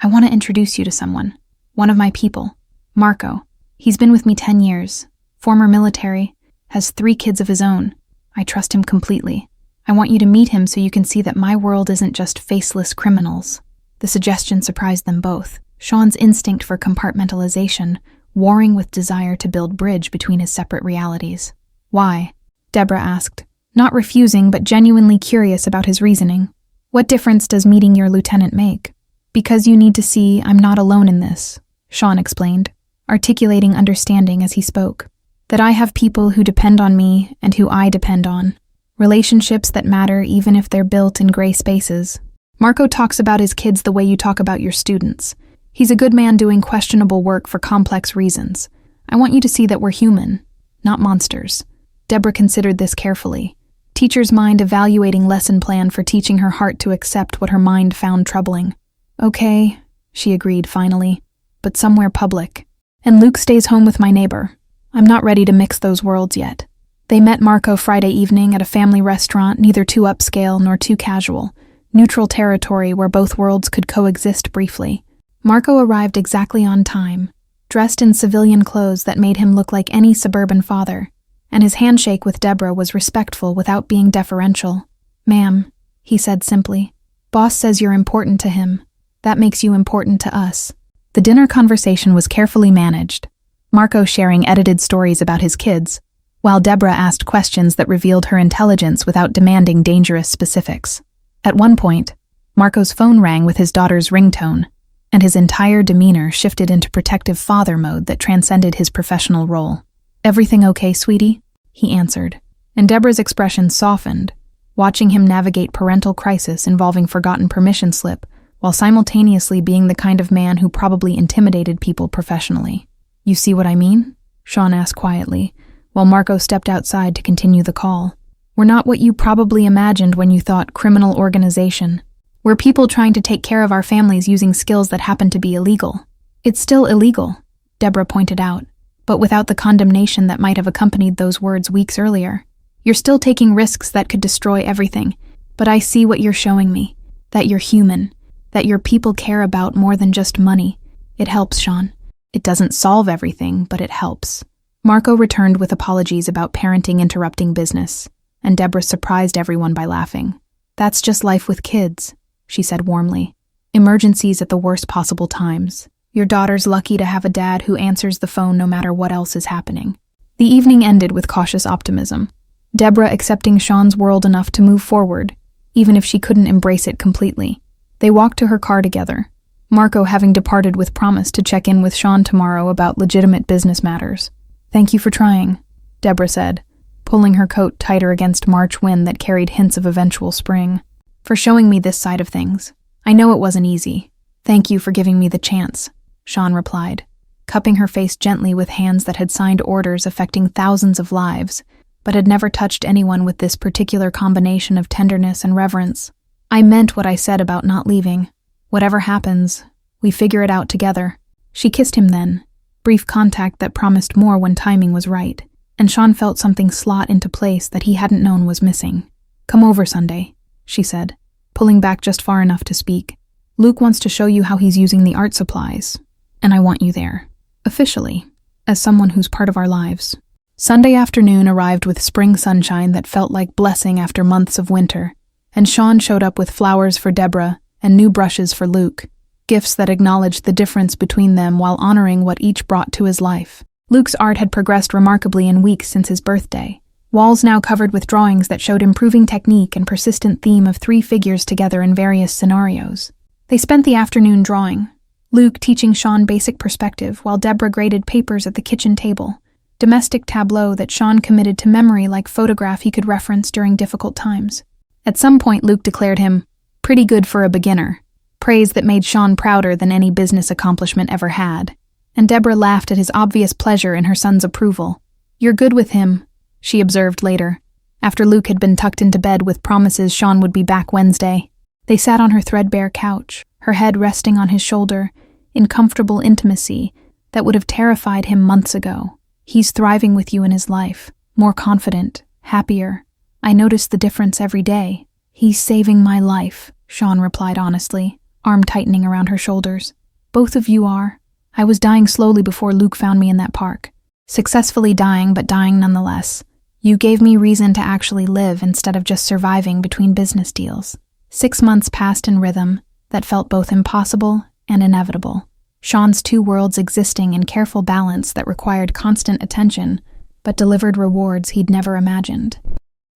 I want to introduce you to someone. One of my people. Marco. He's been with me 10 years. Former military. Has 3 kids of his own. I trust him completely. I want you to meet him so you can see that my world isn't just faceless criminals." The suggestion surprised them both. Sean's instinct for compartmentalization, warring with desire to build bridge between his separate realities. "Why?" Deborah asked, not refusing but genuinely curious about his reasoning. "What difference does meeting your lieutenant make?" "Because you need to see I'm not alone in this," Sean explained, articulating understanding as he spoke. "That I have people who depend on me and who I depend on. Relationships that matter even if they're built in gray spaces. Marco talks about his kids the way you talk about your students. He's a good man doing questionable work for complex reasons. I want you to see that we're human, not monsters." Deborah considered this carefully. Teacher's mind evaluating lesson plan for teaching her heart to accept what her mind found troubling. "Okay," she agreed finally, "but somewhere public. And Luke stays home with my neighbor. I'm not ready to mix those worlds yet." They met Marco Friday evening at a family restaurant, neither too upscale nor too casual, neutral territory where both worlds could coexist briefly. Marco arrived exactly on time, dressed in civilian clothes that made him look like any suburban father, and his handshake with Deborah was respectful without being deferential. "Ma'am," he said simply. "Boss says you're important to him. That makes you important to us." The dinner conversation was carefully managed, Marco sharing edited stories about his kids, while Deborah asked questions that revealed her intelligence without demanding dangerous specifics. At one point, Marco's phone rang with his daughter's ringtone, and his entire demeanor shifted into protective father mode that transcended his professional role. "Everything okay, sweetie?" he answered, and Deborah's expression softened, watching him navigate parental crisis involving forgotten permission slip, while simultaneously being the kind of man who probably intimidated people professionally. "You see what I mean?" Sean asked quietly, while Marco stepped outside to continue the call. "We're not what you probably imagined when you thought criminal organization. We're people trying to take care of our families using skills that happen to be illegal." "It's still illegal," Deborah pointed out, "but without the condemnation that might have accompanied those words weeks earlier. You're still taking risks that could destroy everything, but I see what you're showing me, that you're human, that your people care about more than just money. It helps, Sean. It doesn't solve everything, but it helps." Marco returned with apologies about parenting interrupting business, and Deborah surprised everyone by laughing. "That's just life with kids," she said warmly. "Emergencies at the worst possible times. Your daughter's lucky to have a dad who answers the phone no matter what else is happening." The evening ended with cautious optimism, Deborah accepting Sean's world enough to move forward, even if she couldn't embrace it completely. They walked to her car together, Marco having departed with promise to check in with Sean tomorrow about legitimate business matters. "Thank you for trying," Deborah said, pulling her coat tighter against March wind that carried hints of eventual spring. "For showing me this side of things. I know it wasn't easy. Thank you for giving me the chance," Sean replied, cupping her face gently with hands that had signed orders affecting thousands of lives, but had never touched anyone with this particular combination of tenderness and reverence. "I meant what I said about not leaving. Whatever happens, we figure it out together." She kissed him then, brief contact that promised more when timing was right, and Sean felt something slot into place that he hadn't known was missing. "Come over Sunday," she said, pulling back just far enough to speak. "Luke wants to show you how he's using the art supplies, and I want you there, officially, as someone who's part of our lives." Sunday afternoon arrived with spring sunshine that felt like blessing after months of winter, and Sean showed up with flowers for Deborah and new brushes for Luke, gifts that acknowledged the difference between them while honoring what each brought to his life. Luke's art had progressed remarkably in weeks since his birthday, walls now covered with drawings that showed improving technique and persistent theme of three figures together in various scenarios. They spent the afternoon drawing, Luke teaching Sean basic perspective while Deborah graded papers at the kitchen table, domestic tableau that Sean committed to memory like photograph he could reference during difficult times. At some point Luke declared him pretty good for a beginner, praise that made Sean prouder than any business accomplishment ever had, and Deborah laughed at his obvious pleasure in her son's approval. "You're good with him," she observed later, after Luke had been tucked into bed with promises Sean would be back Wednesday. They sat on her threadbare couch, her head resting on his shoulder, in comfortable intimacy that would have terrified him months ago. "He's thriving with you in his life, more confident, happier. I notice the difference every day." "He's saving my life," Sean replied honestly, arm tightening around her shoulders. "Both of you are. I was dying slowly before Luke found me in that park. Successfully dying, but dying nonetheless. You gave me reason to actually live instead of just surviving between business deals." 6 months passed in rhythm that felt both impossible and inevitable. Sean's two worlds existing in careful balance that required constant attention, but delivered rewards he'd never imagined.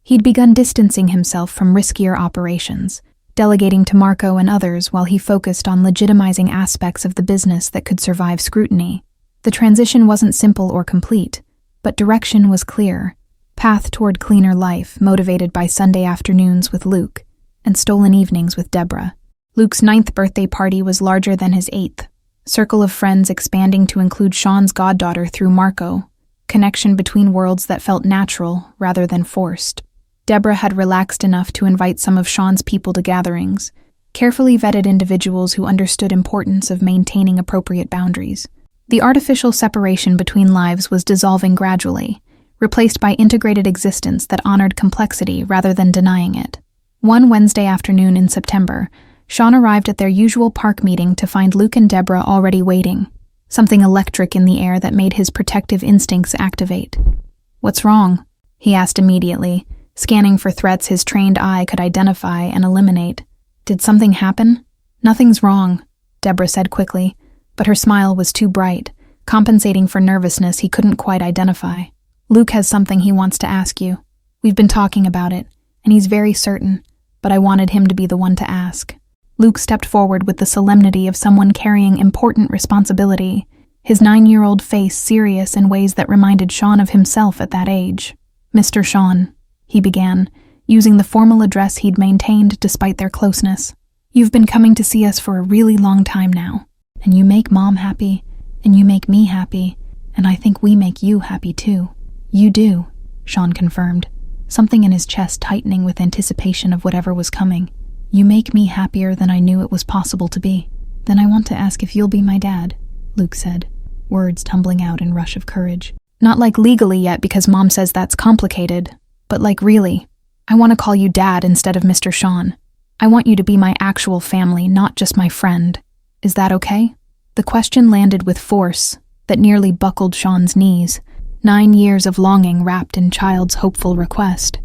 He'd begun distancing himself from riskier operations, delegating to Marco and others while he focused on legitimizing aspects of the business that could survive scrutiny. The transition wasn't simple or complete, but direction was clear, path toward cleaner life motivated by Sunday afternoons with Luke and stolen evenings with Deborah. Luke's 9th birthday party was larger than his 8th, circle of friends expanding to include Sean's goddaughter through Marco, connection between worlds that felt natural rather than forced. Deborah had relaxed enough to invite some of Sean's people to gatherings, carefully vetted individuals who understood importance of maintaining appropriate boundaries. The artificial separation between lives was dissolving gradually, replaced by integrated existence that honored complexity rather than denying it. One Wednesday afternoon in September, Sean arrived at their usual park meeting to find Luke and Deborah already waiting, something electric in the air that made his protective instincts activate. "What's wrong?" he asked immediately, scanning for threats his trained eye could identify and eliminate. "Did something happen?" "Nothing's wrong," Deborah said quickly, but her smile was too bright, compensating for nervousness he couldn't quite identify. "Luke has something he wants to ask you. We've been talking about it, and he's very certain, but I wanted him to be the one to ask." Luke stepped forward with the solemnity of someone carrying important responsibility, his 9-year-old face serious in ways that reminded Sean of himself at that age. "Mr. Sean," he began, using the formal address he'd maintained despite their closeness. "You've been coming to see us for a really long time now, and you make Mom happy, and you make me happy, and I think we make you happy too." "You do," Sean confirmed, something in his chest tightening with anticipation of whatever was coming. "You make me happier than I knew it was possible to be." "Then I want to ask if you'll be my dad," Luke said, words tumbling out in rush of courage. "Not like legally yet because Mom says that's complicated, but like really. I want to call you Dad instead of Mr. Sean. I want you to be my actual family, not just my friend. Is that okay?" The question landed with force that nearly buckled Sean's knees, 9 years of longing wrapped in child's hopeful request.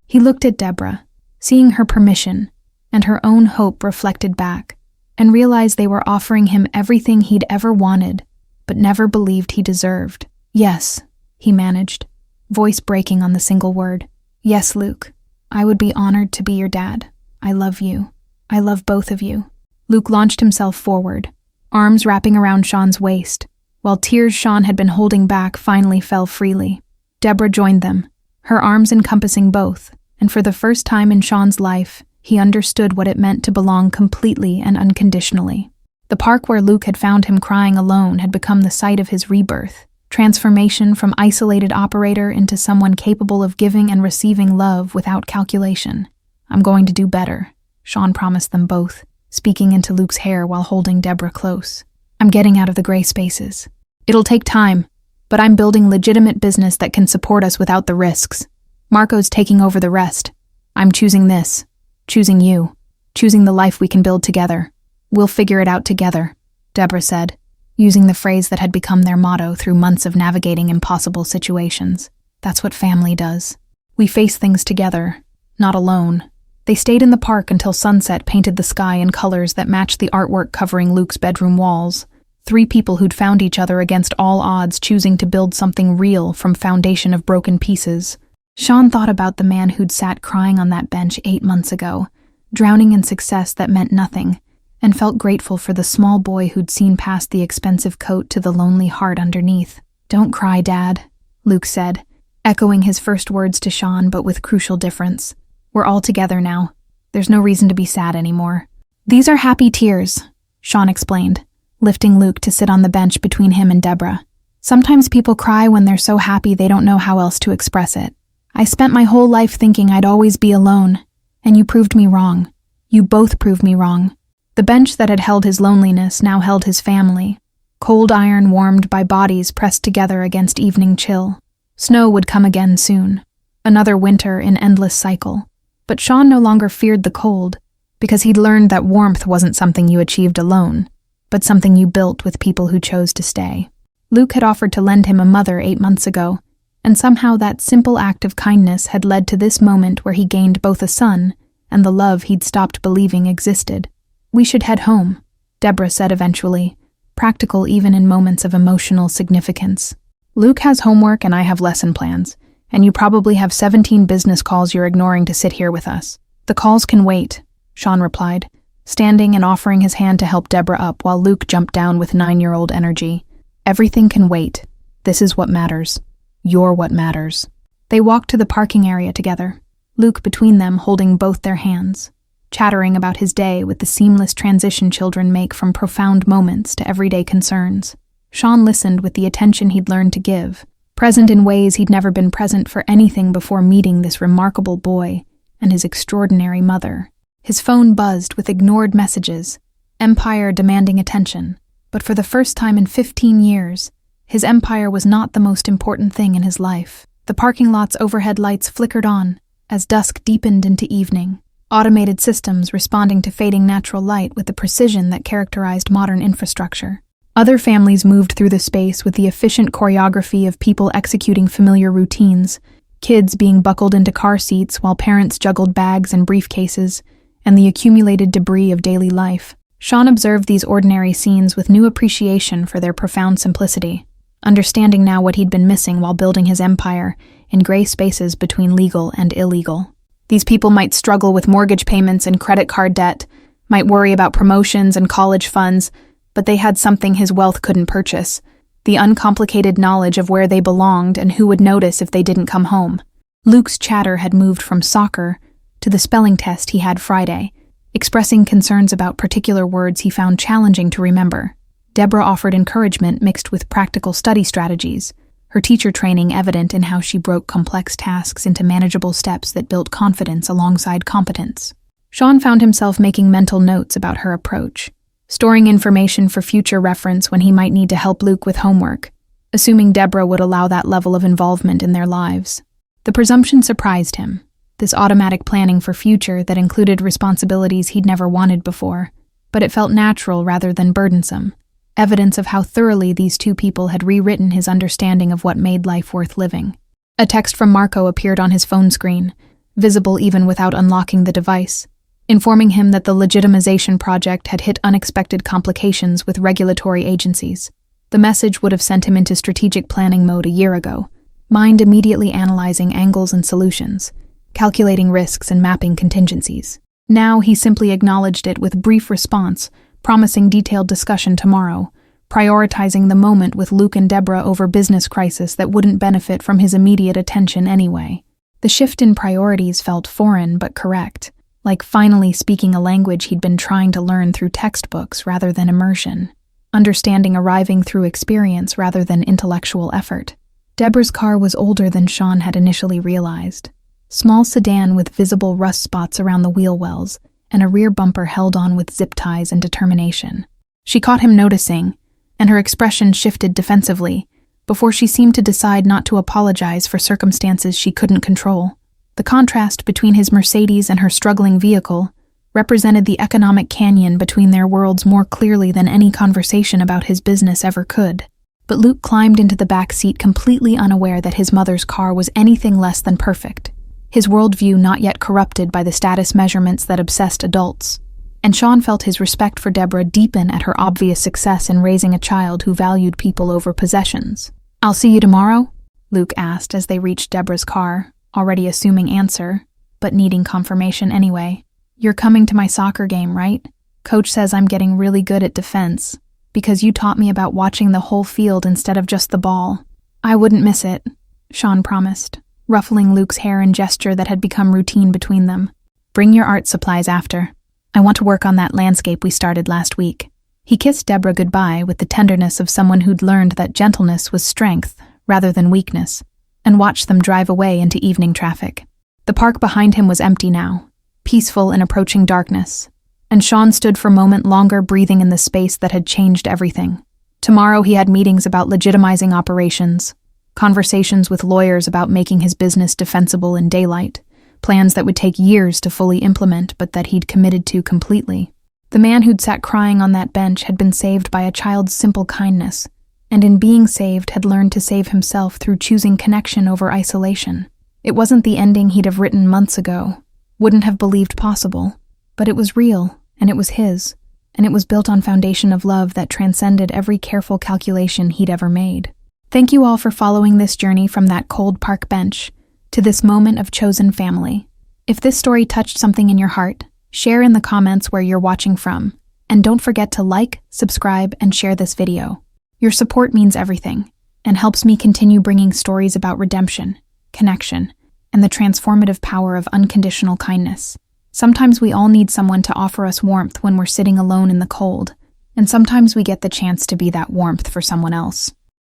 He looked at Deborah, seeing her permission and her own hope reflected back, and realized they were offering him everything he'd ever wanted, but never believed he deserved. "Yes," he managed, voice breaking on the single word. "Yes, Luke. I would be honored to be your dad. I love you. I love both of you." Luke launched himself forward, arms wrapping around Sean's waist, while tears Sean had been holding back finally fell freely. Deborah joined them, her arms encompassing both, and for the first time in Sean's life, he understood what it meant to belong completely and unconditionally. The park where Luke had found him crying alone had become the site of his rebirth, transformation from isolated operator into someone capable of giving and receiving love without calculation. "I'm going to do better," Sean promised them both, speaking into Luke's hair while holding Deborah close. "I'm getting out of the gray spaces. It'll take time, but I'm building legitimate business that can support us without the risks. Marco's taking over the rest. I'm choosing this. Choosing you. Choosing the life we can build together. We'll figure it out together," Deborah said, using the phrase that had become their motto through months of navigating impossible situations. "That's what family does. We face things together, not alone." They stayed in the park until sunset painted the sky in colors that matched the artwork covering Luke's bedroom walls. 3 people who'd found each other against all odds, choosing to build something real from foundation of broken pieces. Sean thought about the man who'd sat crying on that bench 8 months ago, drowning in success that meant nothing, and felt grateful for the small boy who'd seen past the expensive coat to the lonely heart underneath. "Don't cry, Dad," Luke said, echoing his first words to Sean but with crucial difference. "We're all together now. There's no reason to be sad anymore." "These are happy tears," Sean explained, lifting Luke to sit on the bench between him and Deborah. "Sometimes people cry when they're so happy they don't know how else to express it. I spent my whole life thinking I'd always be alone, and you proved me wrong. You both proved me wrong." The bench that had held his loneliness now held his family, cold iron warmed by bodies pressed together against evening chill. Snow would come again soon, another winter in endless cycle. But Sean no longer feared the cold, because he'd learned that warmth wasn't something you achieved alone, but something you built with people who chose to stay. Luke had offered to lend him a mother 8 months ago, and somehow that simple act of kindness had led to this moment where he gained both a son and the love he'd stopped believing existed. "We should head home," Deborah said eventually, practical even in moments of emotional significance. "Luke has homework and I have lesson plans, and you probably have 17 business calls you're ignoring to sit here with us." "The calls can wait," Sean replied, standing and offering his hand to help Deborah up while Luke jumped down with 9-year-old energy. "Everything can wait. This is what matters. You're what matters." They walked to the parking area together, Luke between them holding both their hands, chattering about his day with the seamless transition children make from profound moments to everyday concerns. Sean listened with the attention he'd learned to give, present in ways he'd never been present for anything before meeting this remarkable boy and his extraordinary mother. His phone buzzed with ignored messages, empire demanding attention, but for the first time in 15 years, his empire was not the most important thing in his life. The parking lot's overhead lights flickered on as dusk deepened into evening, automated systems responding to fading natural light with the precision that characterized modern infrastructure. Other families moved through the space with the efficient choreography of people executing familiar routines, kids being buckled into car seats while parents juggled bags and briefcases, and the accumulated debris of daily life. Sean observed these ordinary scenes with new appreciation for their profound simplicity, understanding now what he'd been missing while building his empire in gray spaces between legal and illegal. These people might struggle with mortgage payments and credit card debt, might worry about promotions and college funds, but they had something his wealth couldn't purchase: the uncomplicated knowledge of where they belonged and who would notice if they didn't come home. Luke's chatter had moved from soccer to the spelling test he had Friday, expressing concerns about particular words he found challenging to remember. Deborah offered encouragement mixed with practical study strategies, her teacher training evident in how she broke complex tasks into manageable steps that built confidence alongside competence. Sean found himself making mental notes about her approach, storing information for future reference when he might need to help Luke with homework, assuming Deborah would allow that level of involvement in their lives. The presumption surprised him, this automatic planning for future that included responsibilities he'd never wanted before, but it felt natural rather than burdensome, evidence of how thoroughly these two people had rewritten his understanding of what made life worth living. A text from Marco appeared on his phone screen, visible even without unlocking the device, informing him that the legitimization project had hit unexpected complications with regulatory agencies. The message would have sent him into strategic planning mode a year ago, mind immediately analyzing angles and solutions, calculating risks and mapping contingencies. Now he simply acknowledged it with brief response, promising detailed discussion tomorrow, prioritizing the moment with Luke and Deborah over business crisis that wouldn't benefit from his immediate attention anyway. The shift in priorities felt foreign but correct, like finally speaking a language he'd been trying to learn through textbooks rather than immersion, understanding arriving through experience rather than intellectual effort. Deborah's car was older than Sean had initially realized. Small sedan with visible rust spots around the wheel wells, and a rear bumper held on with zip ties and determination. She caught him noticing, and her expression shifted defensively, before she seemed to decide not to apologize for circumstances she couldn't control. The contrast between his Mercedes and her struggling vehicle represented the economic canyon between their worlds more clearly than any conversation about his business ever could. But Luke climbed into the back seat completely unaware that his mother's car was anything less than perfect, his worldview not yet corrupted by the status measurements that obsessed adults. And Sean felt his respect for Deborah deepen at her obvious success in raising a child who valued people over possessions. "I'll see you tomorrow?" Luke asked as they reached Deborah's car, already assuming answer, but needing confirmation anyway. "You're coming to my soccer game, right? Coach says I'm getting really good at defense, because you taught me about watching the whole field instead of just the ball." "I wouldn't miss it," Sean promised, ruffling Luke's hair in gesture that had become routine between them. "Bring your art supplies after. I want to work on that landscape we started last week." He kissed Deborah goodbye with the tenderness of someone who'd learned that gentleness was strength rather than weakness, and watched them drive away into evening traffic. The park behind him was empty now, peaceful in approaching darkness, and Sean stood for a moment longer breathing in the space that had changed everything. Tomorrow he had meetings about legitimizing operations, conversations with lawyers about making his business defensible in daylight, plans that would take years to fully implement but that he'd committed to completely. The man who'd sat crying on that bench had been saved by a child's simple kindness, and in being saved had learned to save himself through choosing connection over isolation. It wasn't the ending he'd have written months ago, wouldn't have believed possible, but it was real, and it was his, and it was built on foundation of love that transcended every careful calculation he'd ever made. Thank you all for following this journey from that cold park bench to this moment of chosen family. If this story touched something in your heart, share in the comments where you're watching from, and don't forget to like, subscribe, and share this video. Your support means everything, and helps me continue bringing stories about redemption, connection, and the transformative power of unconditional kindness. Sometimes we all need someone to offer us warmth when we're sitting alone in the cold, and sometimes we get the chance to be that warmth for someone else.